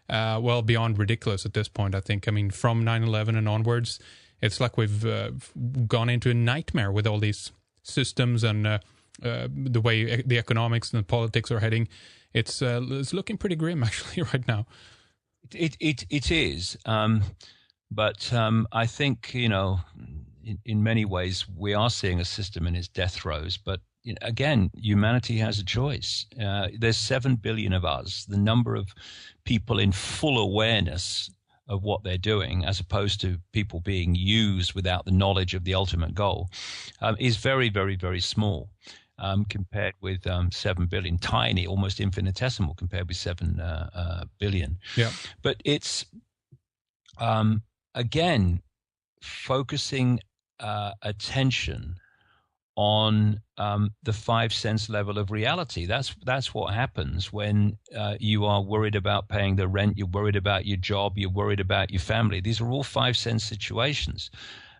well beyond ridiculous at this point, I think. I mean, from 9/11 and onwards, it's like we've gone into a nightmare with all these systems and the way the economics and the politics are heading. It's looking pretty grim, actually, right now.
It is, but I think, you know, in many ways we are seeing a system in its death throes. But you know, again, humanity has a choice. There's 7 billion of us. The number of people in full awareness of what they're doing, as opposed to people being used without the knowledge of the ultimate goal, is very, very, very small. Compared with 7 billion, tiny, almost infinitesimal compared with 7 billion.
Yeah.
But it's, again, focusing attention on the 5 sense level of reality. That's what happens when you are worried about paying the rent, you're worried about your job, you're worried about your family. These are all 5 sense situations.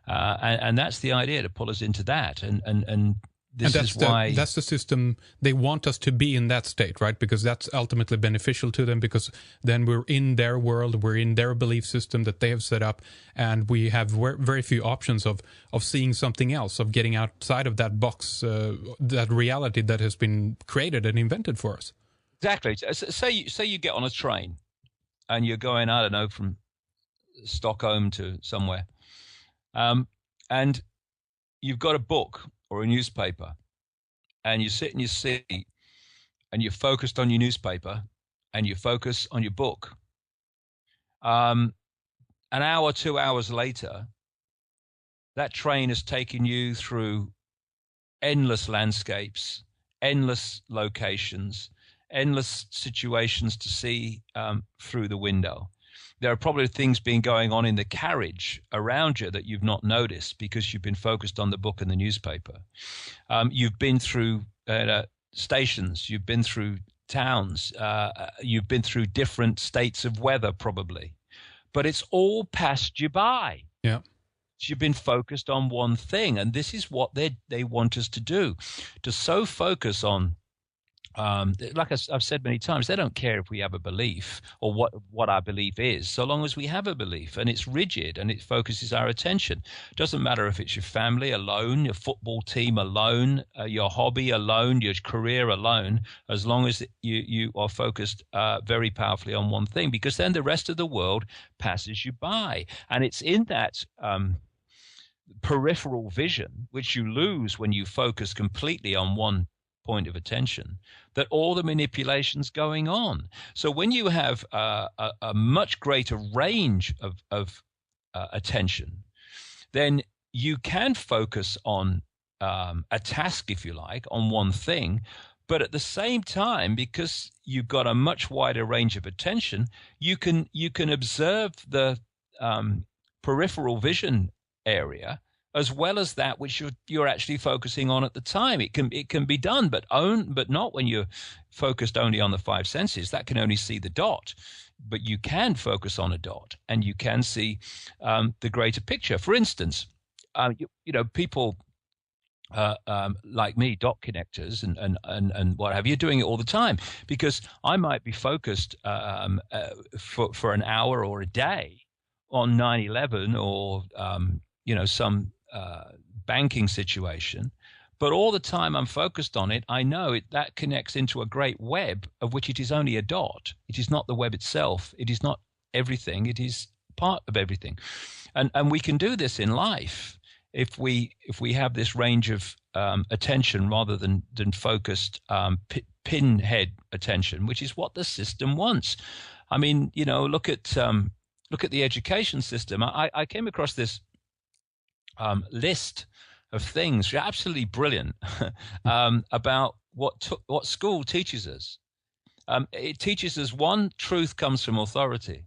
And that's the idea, to pull us into that. And that's
the system they want us to be in, that state, right? Because that's ultimately beneficial to them, because then we're in their world, we're in their belief system that they have set up, and we have very few options of seeing something else, of getting outside of that box, that reality that has been created and invented for us.
Exactly. Say you get on a train and you're going, I don't know, from Stockholm to somewhere, and you've got a book or a newspaper, and you sit in your seat and you're focused on your newspaper and you focus on your book. An hour, 2 hours later, that train has taken you through endless landscapes, endless locations, endless situations to see through the window. There are probably things being going on in the carriage around you that you've not noticed because you've been focused on the book and the newspaper. You've been through stations, you've been through towns, you've been through different states of weather probably, but it's all passed you by.
Yeah.
You've been focused on one thing, and this is what they want us to do, to so focus on. Like I've said many times, they don't care if we have a belief or what our belief is, so long as we have a belief and it's rigid and it focuses our attention. Doesn't matter if it's your family alone, your football team alone, your hobby alone, your career alone, as long as you are focused very powerfully on one thing, because then the rest of the world passes you by. And it's in that peripheral vision, which you lose when you focus completely on one point of attention, that all the manipulation's going on. So when you have a much greater range of attention, then you can focus on a task, if you like, on one thing. But at the same time, because you've got a much wider range of attention, you can observe the peripheral vision area as well as that which you're actually focusing on at the time. It can be done, but not when you're focused only on the 5 senses. That can only see the dot, but you can focus on a dot and you can see the greater picture. For instance, people like me, dot connectors and what have you, doing it all the time, because I might be focused for an hour or a day on 9/11 or some banking situation, but all the time I'm focused on it, I know that connects into a great web of which it is only a dot. It is not the web itself. It is not everything. It is part of everything. And we can do this in life if we have this range of attention rather than focused pinhead attention, which is what the system wants. I mean, look at the education system. I came across this list of things, absolutely brilliant, about what school teaches us. It teaches us, one, truth comes from authority,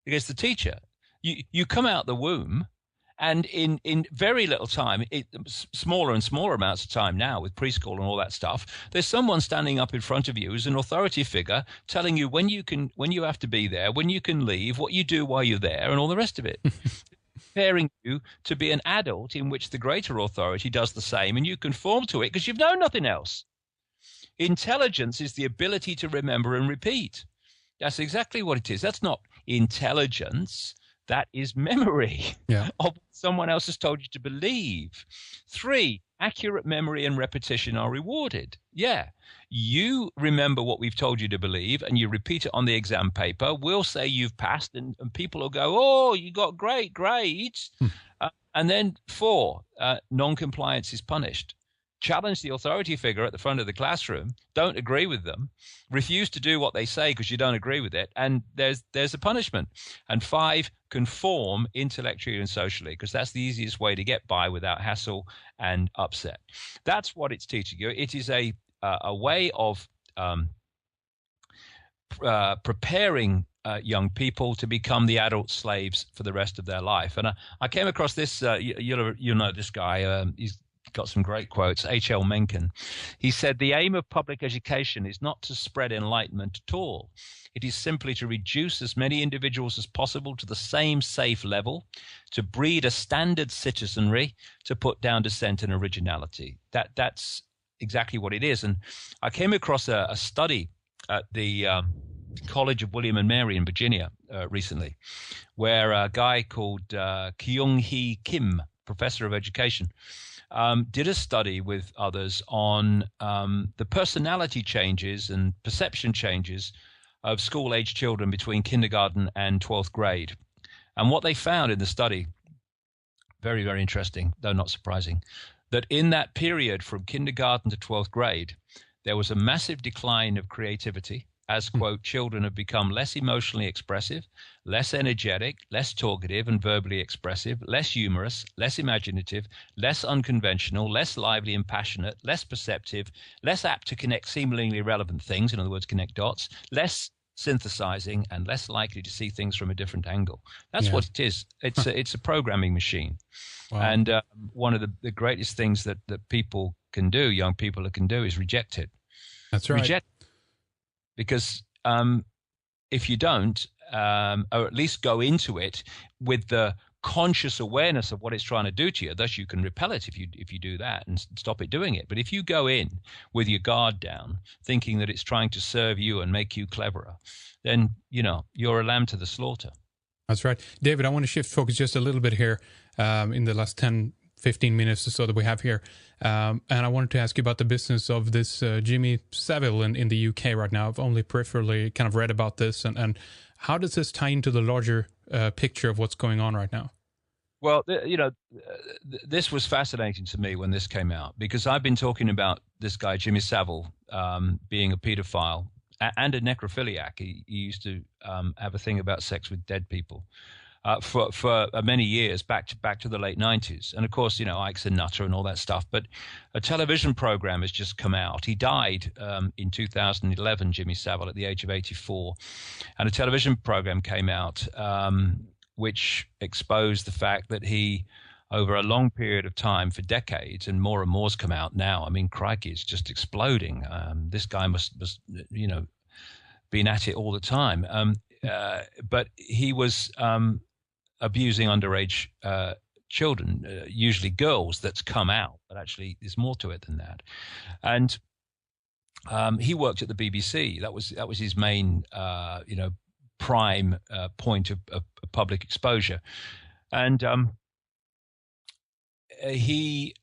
because the teacher, you come out the womb And in very little time, smaller and smaller amounts of time now with preschool and all that stuff, there's someone standing up in front of you who's an authority figure telling you when you have to be there, when you can leave, what you do while you're there, and all the rest of it. Preparing you to be an adult in which the greater authority does the same and you conform to it because you've known nothing else. Intelligence is the ability to remember and repeat. That's exactly what it is. That's not intelligence. That is memory of what someone else has told you to believe. 3, accurate memory and repetition are rewarded. Yeah, you remember what we've told you to believe and you repeat it on the exam paper. We'll say you've passed and people will go, oh, you got great grades. And then 4, non-compliance is punished. Challenge the authority figure at the front of the classroom, don't agree with them, refuse to do what they say because you don't agree with it, and there's a punishment. And 5, conform intellectually and socially, because that's the easiest way to get by without hassle and upset. That's what it's teaching you. It is a way of preparing young people to become the adult slaves for the rest of their life. And I came across this, you'll know this guy, he's got some great quotes, H.L. Mencken. He said, the aim of public education is not to spread enlightenment at all. It is simply to reduce as many individuals as possible to the same safe level, to breed a standard citizenry, to put down dissent and originality. That's exactly what it is. And I came across a study at the College of William and Mary in Virginia recently, where a guy called Kyung-hee Kim, professor of education, did a study with others on the personality changes and perception changes of school-age children between kindergarten and 12th grade. And what they found in the study, very, very interesting, though not surprising, that in that period from kindergarten to 12th grade, there was a massive decline of creativity as, quote, children have become less emotionally expressive, less energetic, less talkative and verbally expressive, less humorous, less imaginative, less unconventional, less lively and passionate, less perceptive, less apt to connect seemingly relevant things, in other words, connect dots, less synthesizing, and less likely to see things from a different angle. That's what it is. It's a programming machine. Wow. And one of the greatest things that people can do, young people can do, is reject it.
That's right.
Reject, because if you don't, or at least go into it with the conscious awareness of what it's trying to do to you, thus you can repel it if you do that and stop it doing it. But if you go in with your guard down, thinking that it's trying to serve you and make you cleverer, then you're a lamb to the slaughter.
That's right. David, I want to shift focus just a little bit here in the last 10, 15 minutes or so that we have here. And I wanted to ask you about the business of this Jimmy Saville in the UK right now. I've only peripherally kind of read about this. And how does this tie into the larger picture of what's going on right now?
Well, this was fascinating to me when this came out, because I've been talking about this guy, Jimmy Saville, being a paedophile and a necrophiliac. He used to have a thing about sex with dead people for many years, back to the late 90s. And of course, Icke's a nutter and all that stuff. But a television program has just come out. He died in 2011, Jimmy Saville, at the age of 84. And a television program came out which exposed the fact that he, over a long period of time, for decades, and more's come out now. I mean, crikey, it's just exploding. This guy must been at it all the time. But he was abusing underage children, usually girls, that's come out. But actually, there's more to it than that. And he worked at the BBC. That was his main, prime point of public exposure. And he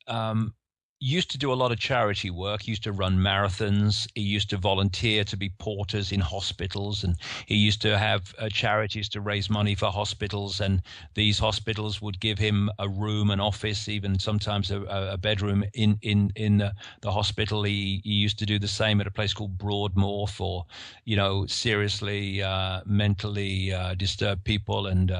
used to do a lot of charity work. He used to run marathons. He used to volunteer to be porters in hospitals, and he used to have charities to raise money for hospitals, and these hospitals would give him a room, an office, even sometimes a bedroom in the hospital. He used to do the same at a place called Broadmoor for seriously mentally disturbed people and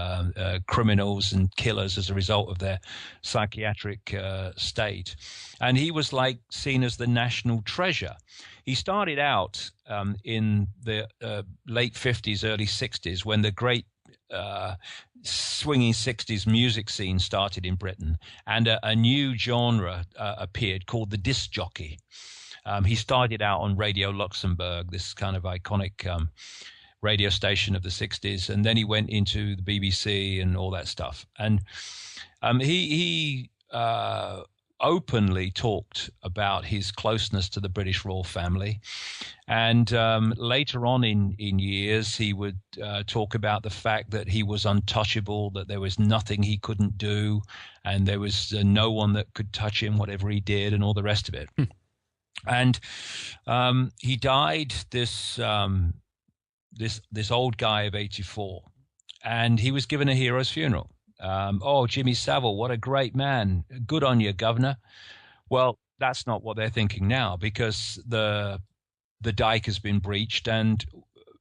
criminals and killers as a result of their psychiatric state. And he was seen as the national treasure. He started out in the late 50s, early 60s, when the great swinging 60s music scene started in Britain, and a new genre appeared called the disc jockey. He started out on Radio Luxembourg, this kind of iconic radio station of the 60s, and then he went into the BBC and all that stuff. And he openly talked about his closeness to the British royal family. And later on in years, he would talk about the fact that he was untouchable, that there was nothing he couldn't do, and there was no one that could touch him, whatever he did, and all the rest of it. And he died, this old guy of 84, and he was given a hero's funeral. Oh, Jimmy Savile, what a great man. Good on you, Governor. Well, that's not what they're thinking now, because the dike has been breached and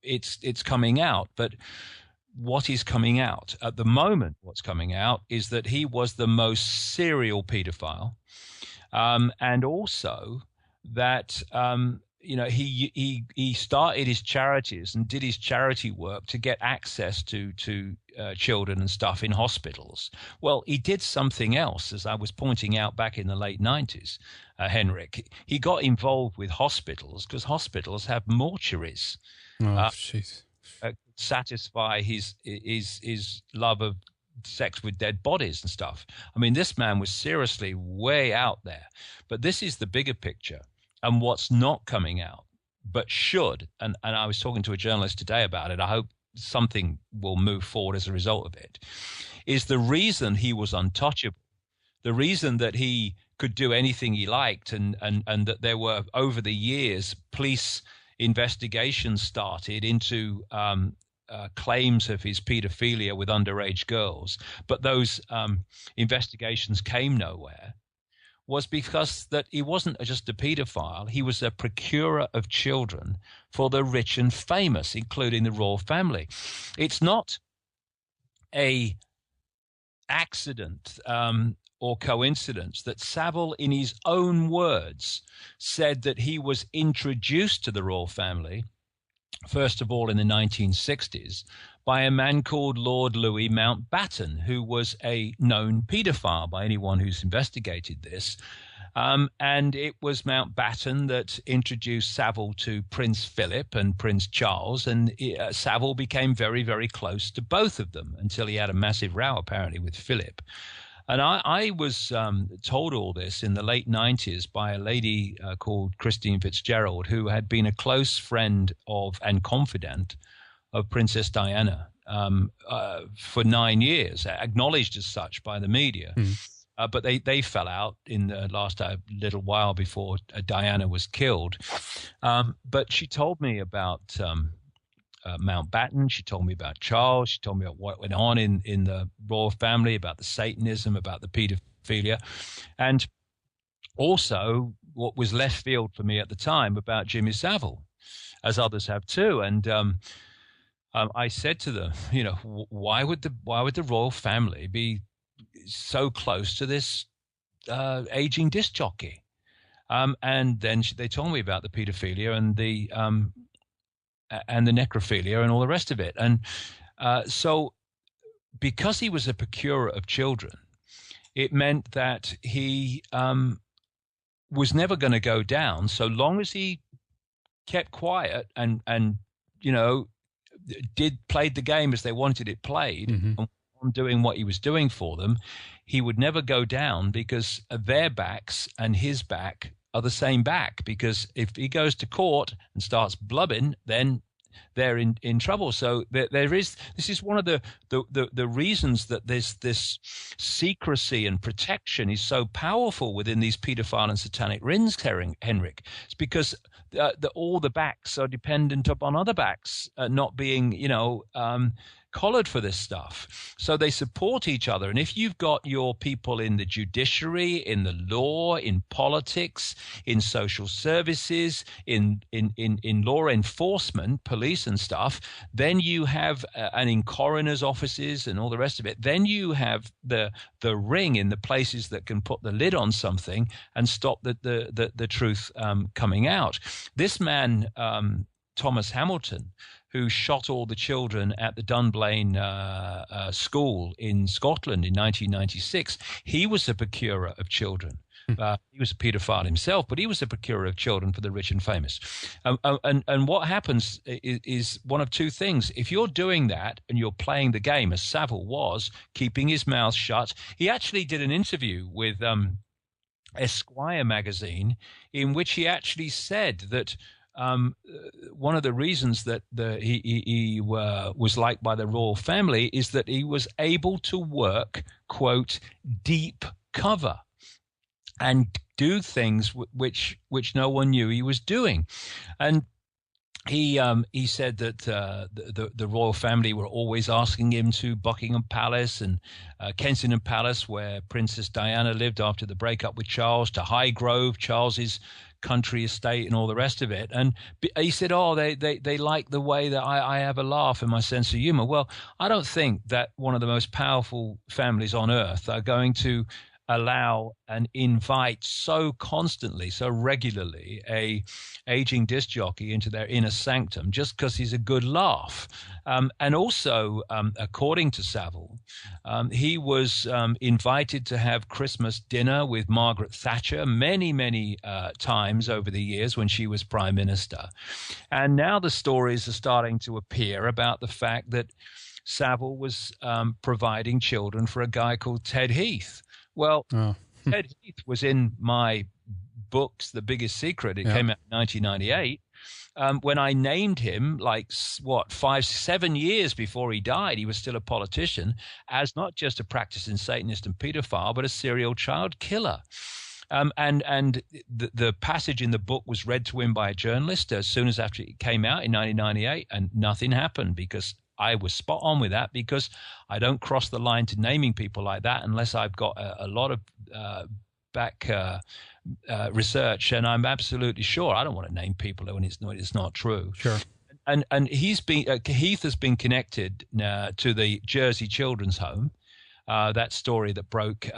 it's coming out. But what is coming out? At the moment, what's coming out is that he was the most serial pedophile, and also that he started his charities and did his charity work to get access to children and stuff in hospitals. Well, he did something else, as I was pointing out back in the late 90s, Henrik. He got involved with hospitals because hospitals have mortuaries. Satisfy his love of sex with dead bodies and stuff. I mean, this man was seriously way out there. But this is the bigger picture. And what's not coming out, but should, and I was talking to a journalist today about it, I hope something will move forward as a result of it, is the reason he was untouchable, the reason that he could do anything he liked, and that there were, over the years, police investigations started into claims of his pedophilia with underage girls, but those investigations came nowhere, was because that he wasn't just a pedophile, he was a procurer of children for the rich and famous, including the royal family. It's not a accident or coincidence that Saville, in his own words, said that he was introduced to the royal family, first of all in the 1960s, by a man called Lord Louis Mountbatten, who was a known paedophile by anyone who's investigated this. And it was Mountbatten that introduced Saville to Prince Philip and Prince Charles, and Saville became very, very close to both of them until he had a massive row, apparently, with Philip. And I was told all this in the late 90s by a lady called Christine Fitzgerald, who had been a close friend of and confidant of Princess Diana for 9 years, acknowledged as such by the media. But they fell out in the last little while before Diana was killed. But she told me about Mountbatten. She told me about Charles. She told me about what went on in the royal family, about the Satanism, about the pedophilia, and also what was left field for me at the time about Jimmy Savile, as others have too. And I said to them, why would the royal family be so close to this aging disc jockey? And then they told me about the pedophilia and the necrophilia and all the rest of it. And so because he was a procurer of children, it meant that he was never going to go down so long as he kept quiet and played the game as they wanted it played, and on doing what he was doing for them. He would never go down because their backs and his back are the same back, because if he goes to court and starts blubbing, then they're in trouble. So this is one of the reasons that this secrecy and protection is so powerful within these pedophile and satanic rings, Henrik. It's because all the backs are dependent upon other backs not being, collared for this stuff. So they support each other. And if you've got your people in the judiciary, in the law, in politics, in social services, in law enforcement, police and stuff, then you have and in coroners' offices and all the rest of it, then you have the ring in the places that can put the lid on something and stop the truth coming out. This man, Thomas Hamilton, who shot all the children at the Dunblane school in Scotland in 1996, he was a procurer of children. He was a paedophile himself, but he was a procurer of children for the rich and famous. And what happens is one of two things. If you're doing that and you're playing the game, as Saville was, keeping his mouth shut, he actually did an interview with Esquire magazine in which he actually said that one of the reasons that he was liked by the royal family is that he was able to work, quote, deep cover and do things which no one knew he was doing. And he said that the royal family were always asking him to Buckingham Palace and Kensington Palace, where Princess Diana lived after the breakup with Charles, to Highgrove, Charles's country estate, and all the rest of it. And he said, oh, they like the way that I have a laugh and my sense of humor. Well, I don't think that one of the most powerful families on earth are going to allow and invite so constantly, so regularly, a aging disc jockey into their inner sanctum just because he's a good laugh. And also, according to Saville, he was invited to have Christmas dinner with Margaret Thatcher many times over the years when she was prime minister. And now the stories are starting to appear about the fact that Saville was providing children for a guy called Ted Heath. Well, Ted Heath was in my books, The Biggest Secret. It came out in 1998. When I named him, 5-7 years before he died, he was still a politician, as not just a practicing Satanist and pedophile, but a serial child killer. And the passage in the book was read to him by a journalist as soon as after it came out in 1998, and nothing happened because I was spot on with that, because I don't cross the line to naming people like that unless I've got a lot of back research, and I'm absolutely sure I don't want to name people when it's not true.
Sure.
And Heath has been connected to the Jersey Children's Home. That story that broke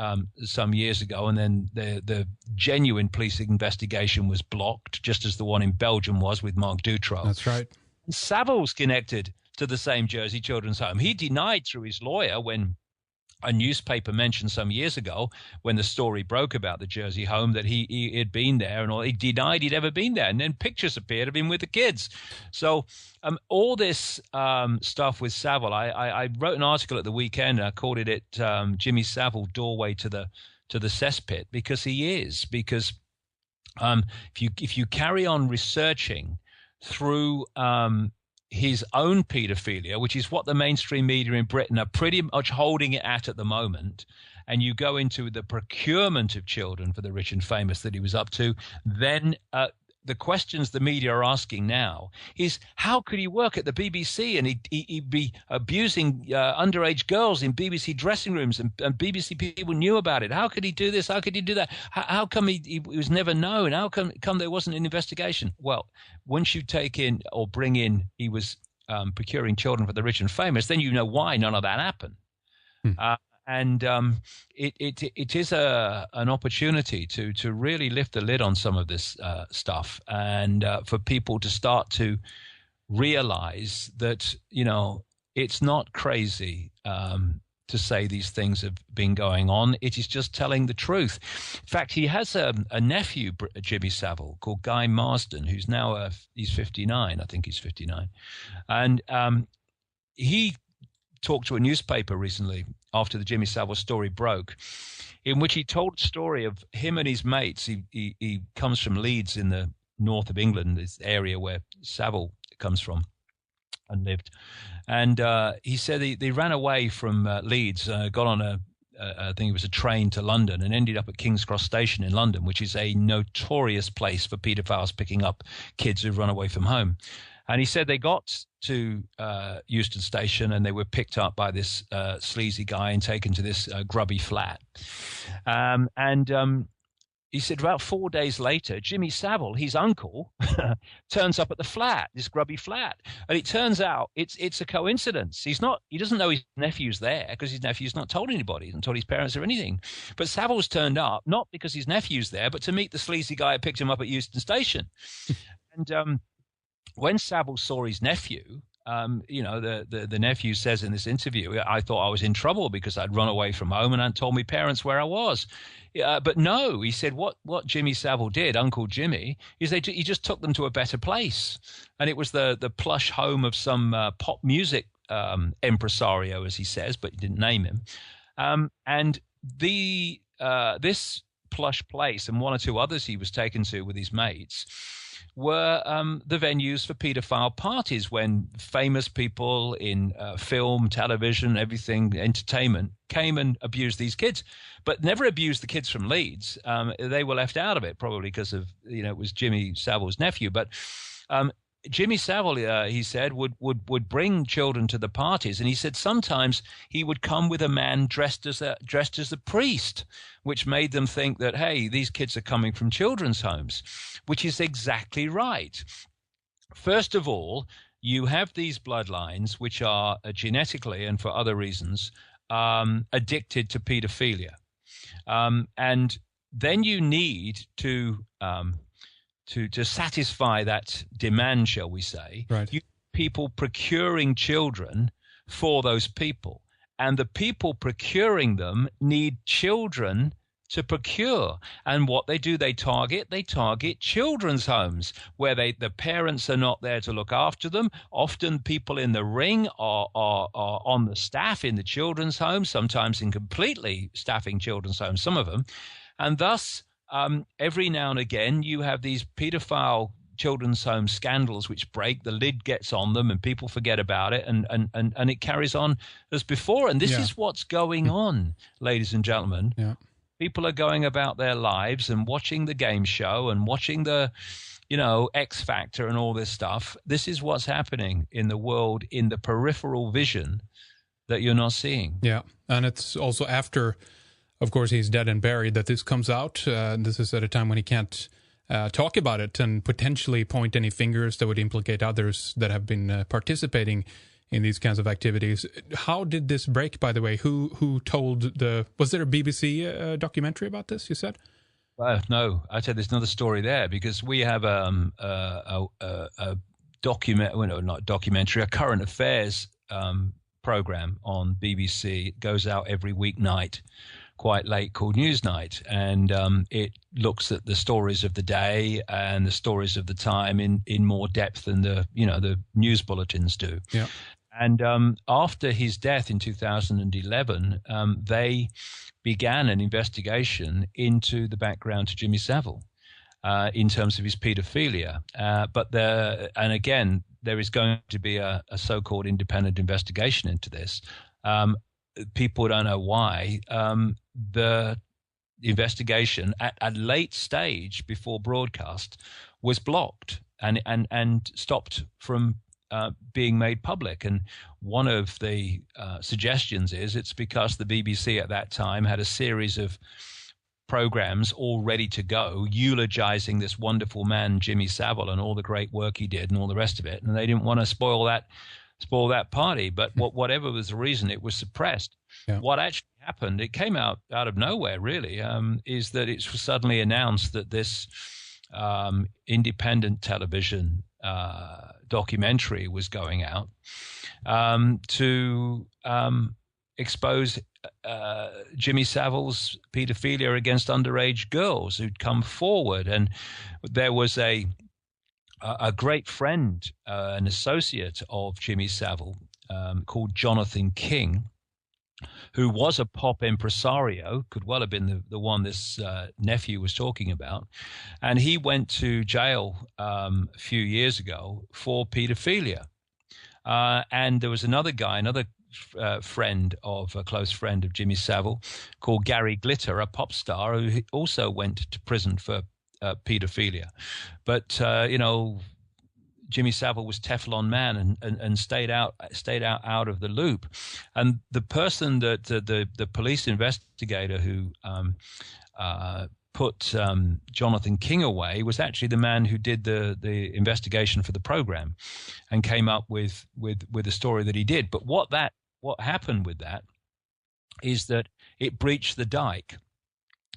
some years ago, and then the genuine police investigation was blocked, just as the one in Belgium was with Marc Dutroux.
That's right.
Saville's connected to the same Jersey Children's Home. He denied through his lawyer, when a newspaper mentioned some years ago, when the story broke about the Jersey home, that he had been there, and all. He denied he'd ever been there. And then pictures appeared of him with the kids. So all this stuff with Saville, I wrote an article at the weekend, and I called it Jimmy Saville, Doorway to the Cesspit, because he is. Because if you carry on researching through his own paedophilia, which is what the mainstream media in Britain are pretty much holding it at the moment, and you go into the procurement of children for the rich and famous that he was up to, then the questions the media are asking now is, how could he work at the BBC and he'd be abusing underage girls in BBC dressing rooms, and BBC people knew about it? How could he do this? How could he do that? How come he was never known? How come there wasn't an investigation? Well, once you take in or bring in he was procuring children for the rich and famous, then you know why none of that happened. And it is an opportunity to really lift the lid on some of this stuff, and for people to start to realize that, it's not crazy to say these things have been going on. It is just telling the truth. In fact, he has a nephew, Jimmy Saville, called Guy Marsden, who's now he's 59. I think he's 59. And he talked to a newspaper recently after the Jimmy Saville story broke, in which he told a story of him and his mates. He comes from Leeds in the north of England, this area where Saville comes from and lived. And he said they ran away from Leeds, got on I think it was a train to London, and ended up at King's Cross Station in London, which is a notorious place for paedophiles picking up kids who've run away from home. And he said they got to Euston Station, and they were picked up by this sleazy guy and taken to this grubby flat. He said about 4 days later, Jimmy Saville, his uncle, turns up at the flat, this grubby flat. And it turns out it's a coincidence. He doesn't know his nephew's there, because his nephew's not told anybody, hasn't told his parents or anything. But Saville's turned up, not because his nephew's there, but to meet the sleazy guy who picked him up at Euston Station. And when Saville saw his nephew, the nephew says in this interview, I thought I was in trouble because I'd run away from home and hadn't told my parents where I was. But no, he said what Jimmy Savile did, Uncle Jimmy, is he just took them to a better place. And it was the plush home of some pop music impresario, as he says, but he didn't name him. And this plush place and one or two others he was taken to with his mates were the venues for paedophile parties, when famous people in film, television, everything, entertainment, came and abused these kids, but never abused the kids from Leeds. They were left out of it, probably because of, it was Jimmy Savile's nephew. But Jimmy Saville, he said, would bring children to the parties, and he said sometimes he would come with a man dressed as a priest, which made them think that, hey, these kids are coming from children's homes, which is exactly right. First of all, you have these bloodlines which are genetically and for other reasons addicted to pedophilia, and then you need to satisfy that demand, shall we say,
right.
You people procuring children for those people, and the people procuring them need children to procure. And what they do, they target children's homes where the parents are not there to look after them. Often people in the ring are on the staff in the children's homes, sometimes in completely staffing children's homes, some of them, and thus every now and again, you have these paedophile children's home scandals which break, the lid gets on them and people forget about it, and it carries on as before. And this is what's going on, ladies and gentlemen.
Yeah.
People are going about their lives and watching the game show and watching the, X Factor and all this stuff. This is what's happening in the world in the peripheral vision that you're not seeing.
Yeah, and it's also after, of course, he's dead and buried, that this comes out. This is at a time when he can't talk about it and potentially point any fingers that would implicate others that have been participating in these kinds of activities. How did this break, by the way? Who told was there a BBC documentary about this, you said?
No, I said there's another story there, because we have a current affairs program on BBC. It goes out every weeknight, quite late, called Newsnight, and it looks at the stories of the day and the stories of the time in more depth than the news bulletins do.
Yeah.
And after his death in 2011, they began an investigation into the background to Jimmy Savile in terms of his paedophilia. And again, there is going to be a so-called independent investigation into this. People don't know why. The investigation at a late stage before broadcast was blocked and stopped from being made public. And one of the suggestions is it's because the BBC at that time had a series of programs all ready to go, eulogizing this wonderful man, Jimmy Savile, and all the great work he did and all the rest of it. And they didn't want to spoil that party. But whatever was the reason, it was suppressed.
Yeah.
What actually happened, it came out of nowhere, really, is that it was suddenly announced that this independent television documentary was going out to expose Jimmy Savile's paedophilia against underage girls who'd come forward. And there was a great friend, an associate of Jimmy Savile, called Jonathan King, who was a pop impresario, could well have been the one this nephew was talking about. And he went to jail a few years ago for pedophilia. And there was another guy, another friend of a close friend of Jimmy Savile, called Gary Glitter, a pop star, who also went to prison for pedophilia. But, Jimmy Savile was Teflon man and stayed out of the loop. And the person that the police investigator who put Jonathan King away was actually the man who did the investigation for the program and came up with the story that he did. But what happened with that is that it breached the dike.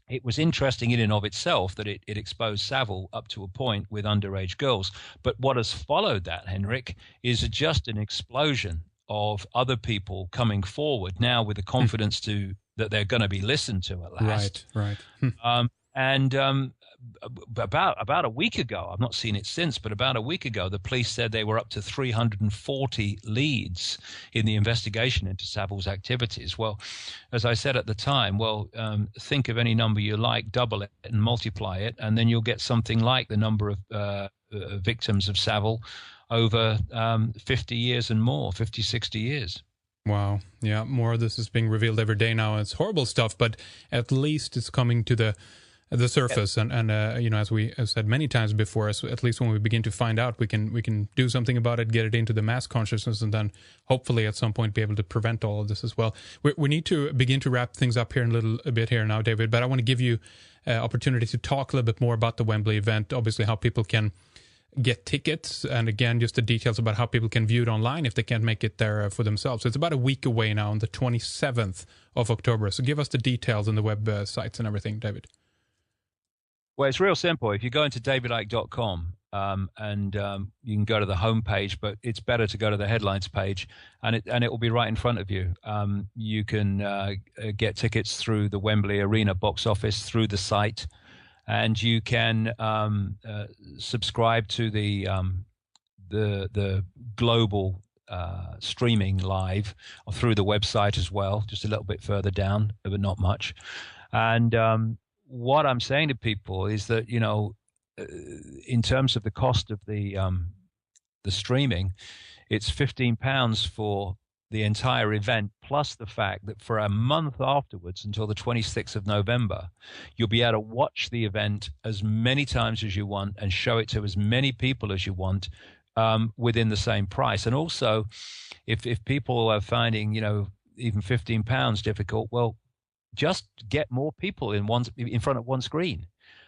it was interesting in and of itself that it exposed Saville up to a point with underage girls. But what has followed that, Henrik, is just an explosion of other people coming forward now with the confidence that they're going to be listened to at last.
Right.
About a week ago, I've not seen it since, but about a week ago, the police said they were up to 340 leads in the investigation into Saville's activities. Well, as I said at the time, think of any number you like, double it and multiply it, and then you'll get something like the number of victims of Saville over 50 years and more, 50, 60 years.
Wow. Yeah, more of this is being revealed every day now. It's horrible stuff, but at least it's coming to the surface, and as we have said many times before, at least when we begin to find out, we can do something about it, get it into the mass consciousness, and then hopefully at some point be able to prevent all of this as well. We need to begin to wrap things up here in a bit here now, David, but I want to give you opportunity to talk a little bit more about the Wembley event, obviously how people can get tickets, and again, just the details about how people can view it online if they can't make it there for themselves. So it's about a week away now on the 27th of October. So give us the details on the web sites and everything, David.
Well, it's real simple. If you go into davidicke.com and you can go to the homepage, but it's better to go to the headlines page, and it will be right in front of you. You can get tickets through the Wembley Arena box office, through the site, and you can subscribe to the global streaming live through the website as well, just a little bit further down, but not much. And what I'm saying to people is that, in terms of the cost of the streaming, it's £15 for the entire event, plus the fact that for a month afterwards, until the 26th of November, you'll be able to watch the event as many times as you want and show it to as many people as you want within the same price. And also, if people are finding, even £15 difficult, well, just get more people in front of one screen,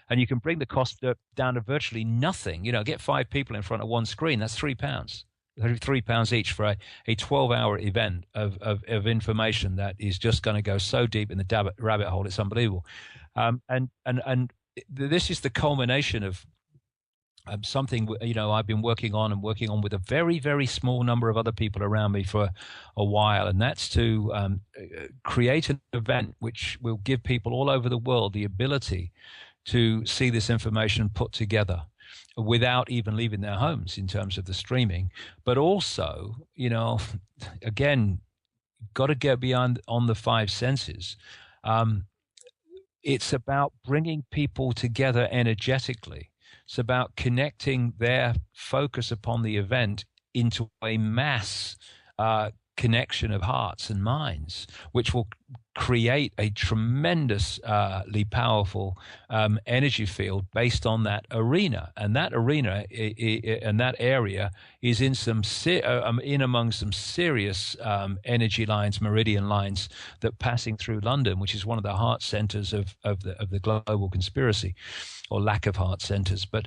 and you can bring the cost down to virtually nothing. Get 5 people in front of one screen. That's £3. £3 each for a 12-hour event of information that is just going to go so deep in the rabbit hole. It's unbelievable. And this is the culmination of something I've been working on with a very, very small number of other people around me for a while, and that's to create an event which will give people all over the world the ability to see this information put together without even leaving their homes in terms of the streaming. But also, again, got to get beyond on the 5 senses. It's about bringing people together energetically. It's about connecting their focus upon the event into a mass connection of hearts and minds, which will create a tremendously powerful energy field based on that arena. And that arena and that area is in among some serious energy lines, meridian lines that passing through London, which is one of the heart centers of the global conspiracy, or lack of heart centers. But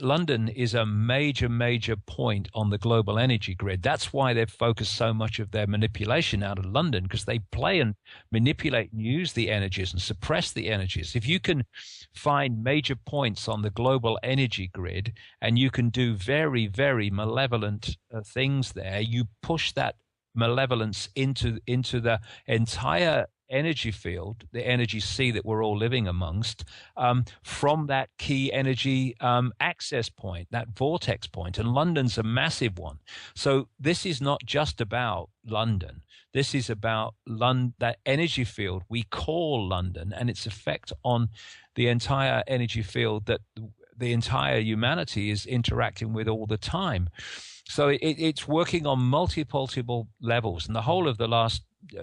London is a major point on the global energy grid. That's why they've focused so much of their manipulation out of London, because they play and manipulate and use the energies and suppress the energies. If you can find major points on the global energy grid and you can do very, very malevolent things there, you push that malevolence into the entire energy field, the energy sea that we're all living amongst, from that key energy access point, that vortex point. And London's a massive one. So this is not just about London. This is about that energy field we call London, and its effect on the entire energy field that the entire humanity is interacting with all the time. So it's working on multiple levels, and the whole of the last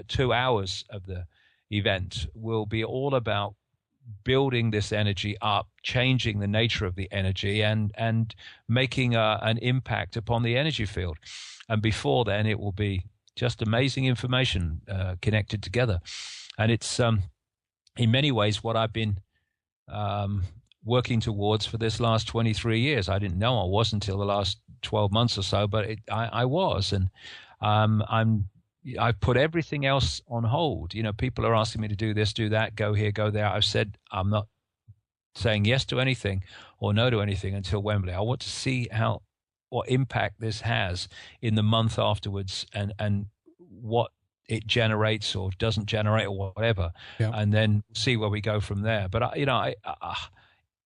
2 hours of the event will be all about building this energy up, changing the nature of the energy, and making an impact upon the energy field. And before then, it will be just amazing information connected together. And it's in many ways what I've been working towards for this last 23 years. I didn't know I was until the last 12 months or so, but I was. And I'm I've put everything else on hold. You know, people are asking me to do this, do that, go here, go there. I've said I'm not saying yes to anything or no to anything until Wembley. I want to see what impact this has in the month afterwards, and what it generates or doesn't generate or whatever, and then see where we go from there. But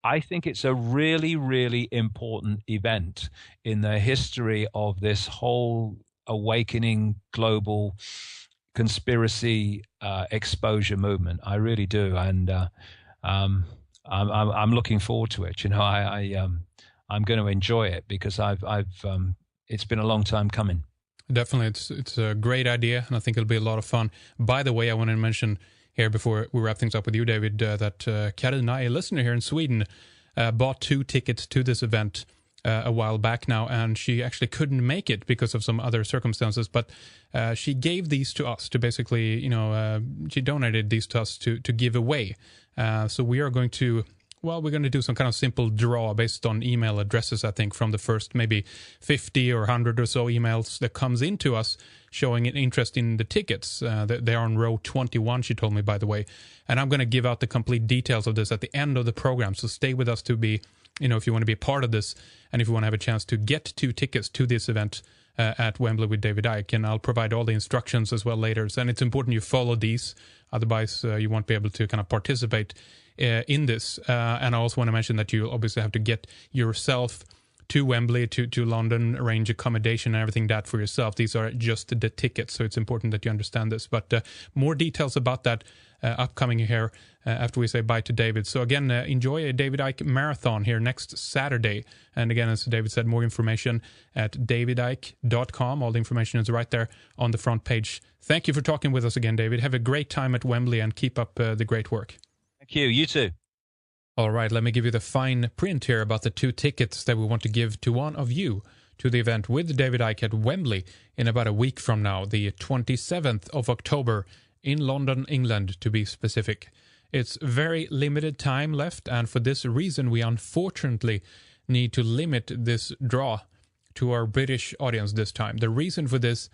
I think it's a really, really important event in the history of this whole awakening global conspiracy exposure movement. I really do, and I'm looking forward to it. You know, I'm going to enjoy it because it's been a long time coming.
Definitely, it's a great idea, and I think it'll be a lot of fun. By the way, I want to mention here before we wrap things up with you, David, that Karina, a listener here in Sweden, bought 2 tickets to this event a while back now, and she actually couldn't make it because of some other circumstances, but she gave these to us to basically, she donated these to us to give away. So we are going to, we're going to do some kind of simple draw based on email addresses, I think, from the first maybe 50 or 100 or so emails that comes into us showing an interest in the tickets. They are on row 21, she told me, by the way. And I'm going to give out the complete details of this at the end of the program. So stay with us to be, if you want to be a part of this, and if you want to have a chance to get 2 tickets to this event at Wembley with David Icke. And I'll provide all the instructions as well later. And it's important you follow these. Otherwise, you won't be able to kind of participate in this. And I also want to mention that you obviously have to get yourself to Wembley, to London, arrange accommodation and everything that for yourself. These are just the tickets, so it's important that you understand this. But more details about that upcoming here after we say bye to David. So again, enjoy a David Icke marathon here next Saturday. And again, as David said, more information at davidicke.com. All the information is right there on the front page. Thank you for talking with us again, David. Have a great time at Wembley and keep up the great work.
Thank you. You too.
All right, let me give you the fine print here about the 2 tickets that we want to give to one of you to the event with David Icke at Wembley in about a week from now, the 27th of October in London, England, to be specific. It's very limited time left, and for this reason, we unfortunately need to limit this draw to our British audience this time. The reason for this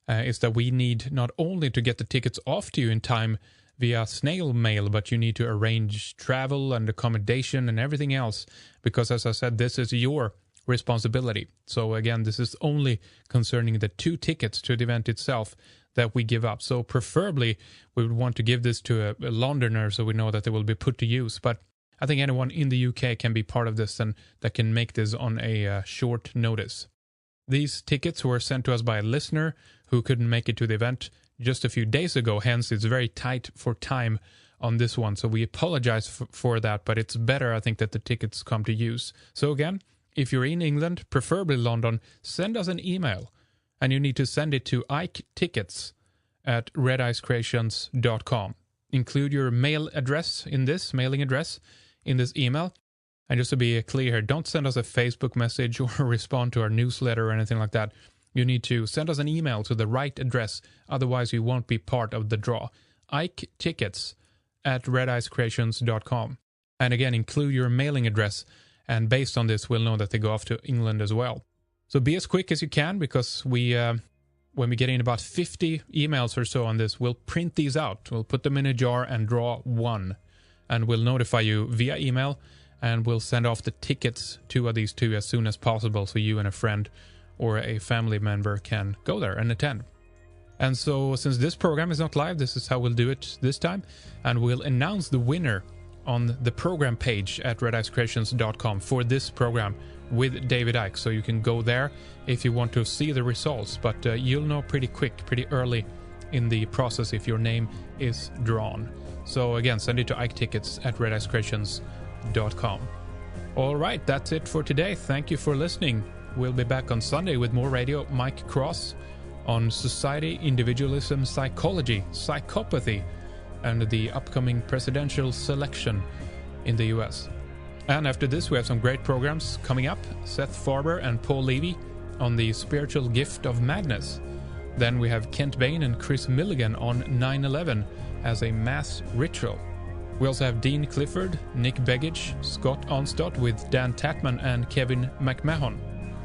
is that we need not only to get the tickets off to you in time via snail mail, but you need to arrange travel and accommodation and everything else, because as I said, this is your responsibility. So again, this is only concerning the 2 tickets to the event itself that we give up. So preferably we would want to give this to a Londoner so we know that they will be put to use. But I think anyone in the UK can be part of this and that can make this on a short notice. These tickets were sent to us by a listener who couldn't make it to the event just a few days ago, hence it's very tight for time on this one. So we apologize for that, but it's better, I think, that the tickets come to use. So again, if you're in England, preferably London, send us an email. And you need to send it to iketickets@redicecreations.com. Include your mail address in this, mailing address, in this email. And just to be clear here, don't send us a Facebook message or respond to our newsletter or anything like that. You need to send us an email to the right address, otherwise you won't be part of the draw. iketickets@redicecreations.com. And again, include your mailing address, and based on this, we'll know that they go off to England as well. So be as quick as you can, because when we get in about 50 emails or so on this, we'll print these out. We'll put them in a jar and draw one, and we'll notify you via email, and we'll send off the tickets to these 2 as soon as possible, so you and a friend or a family member can go there and attend. And so since this program is not live, this is how we'll do it this time. And we'll announce the winner on the program page at redicecreations.com for this program with David Icke. So you can go there if you want to see the results. But you'll know pretty early in the process if your name is drawn. So again, send it to iketickets@redicecreations.com. All right, that's it for today. Thank you for listening. We'll be back on Sunday with more radio. Mike Cross on society, individualism, psychology, psychopathy, and the upcoming presidential selection in the US. And after this, we have some great programs coming up. Seth Farber and Paul Levy on the spiritual gift of madness. Then we have Kent Bain and Chris Milligan on 9/11 as a mass ritual. We also have Dean Clifford, Nick Begich, Scott Onstott with Dan Tatman and Kevin McMahon.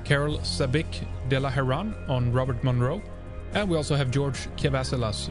Carol Sabik de la Heran on Robert Monroe, And we also have George Kavasilas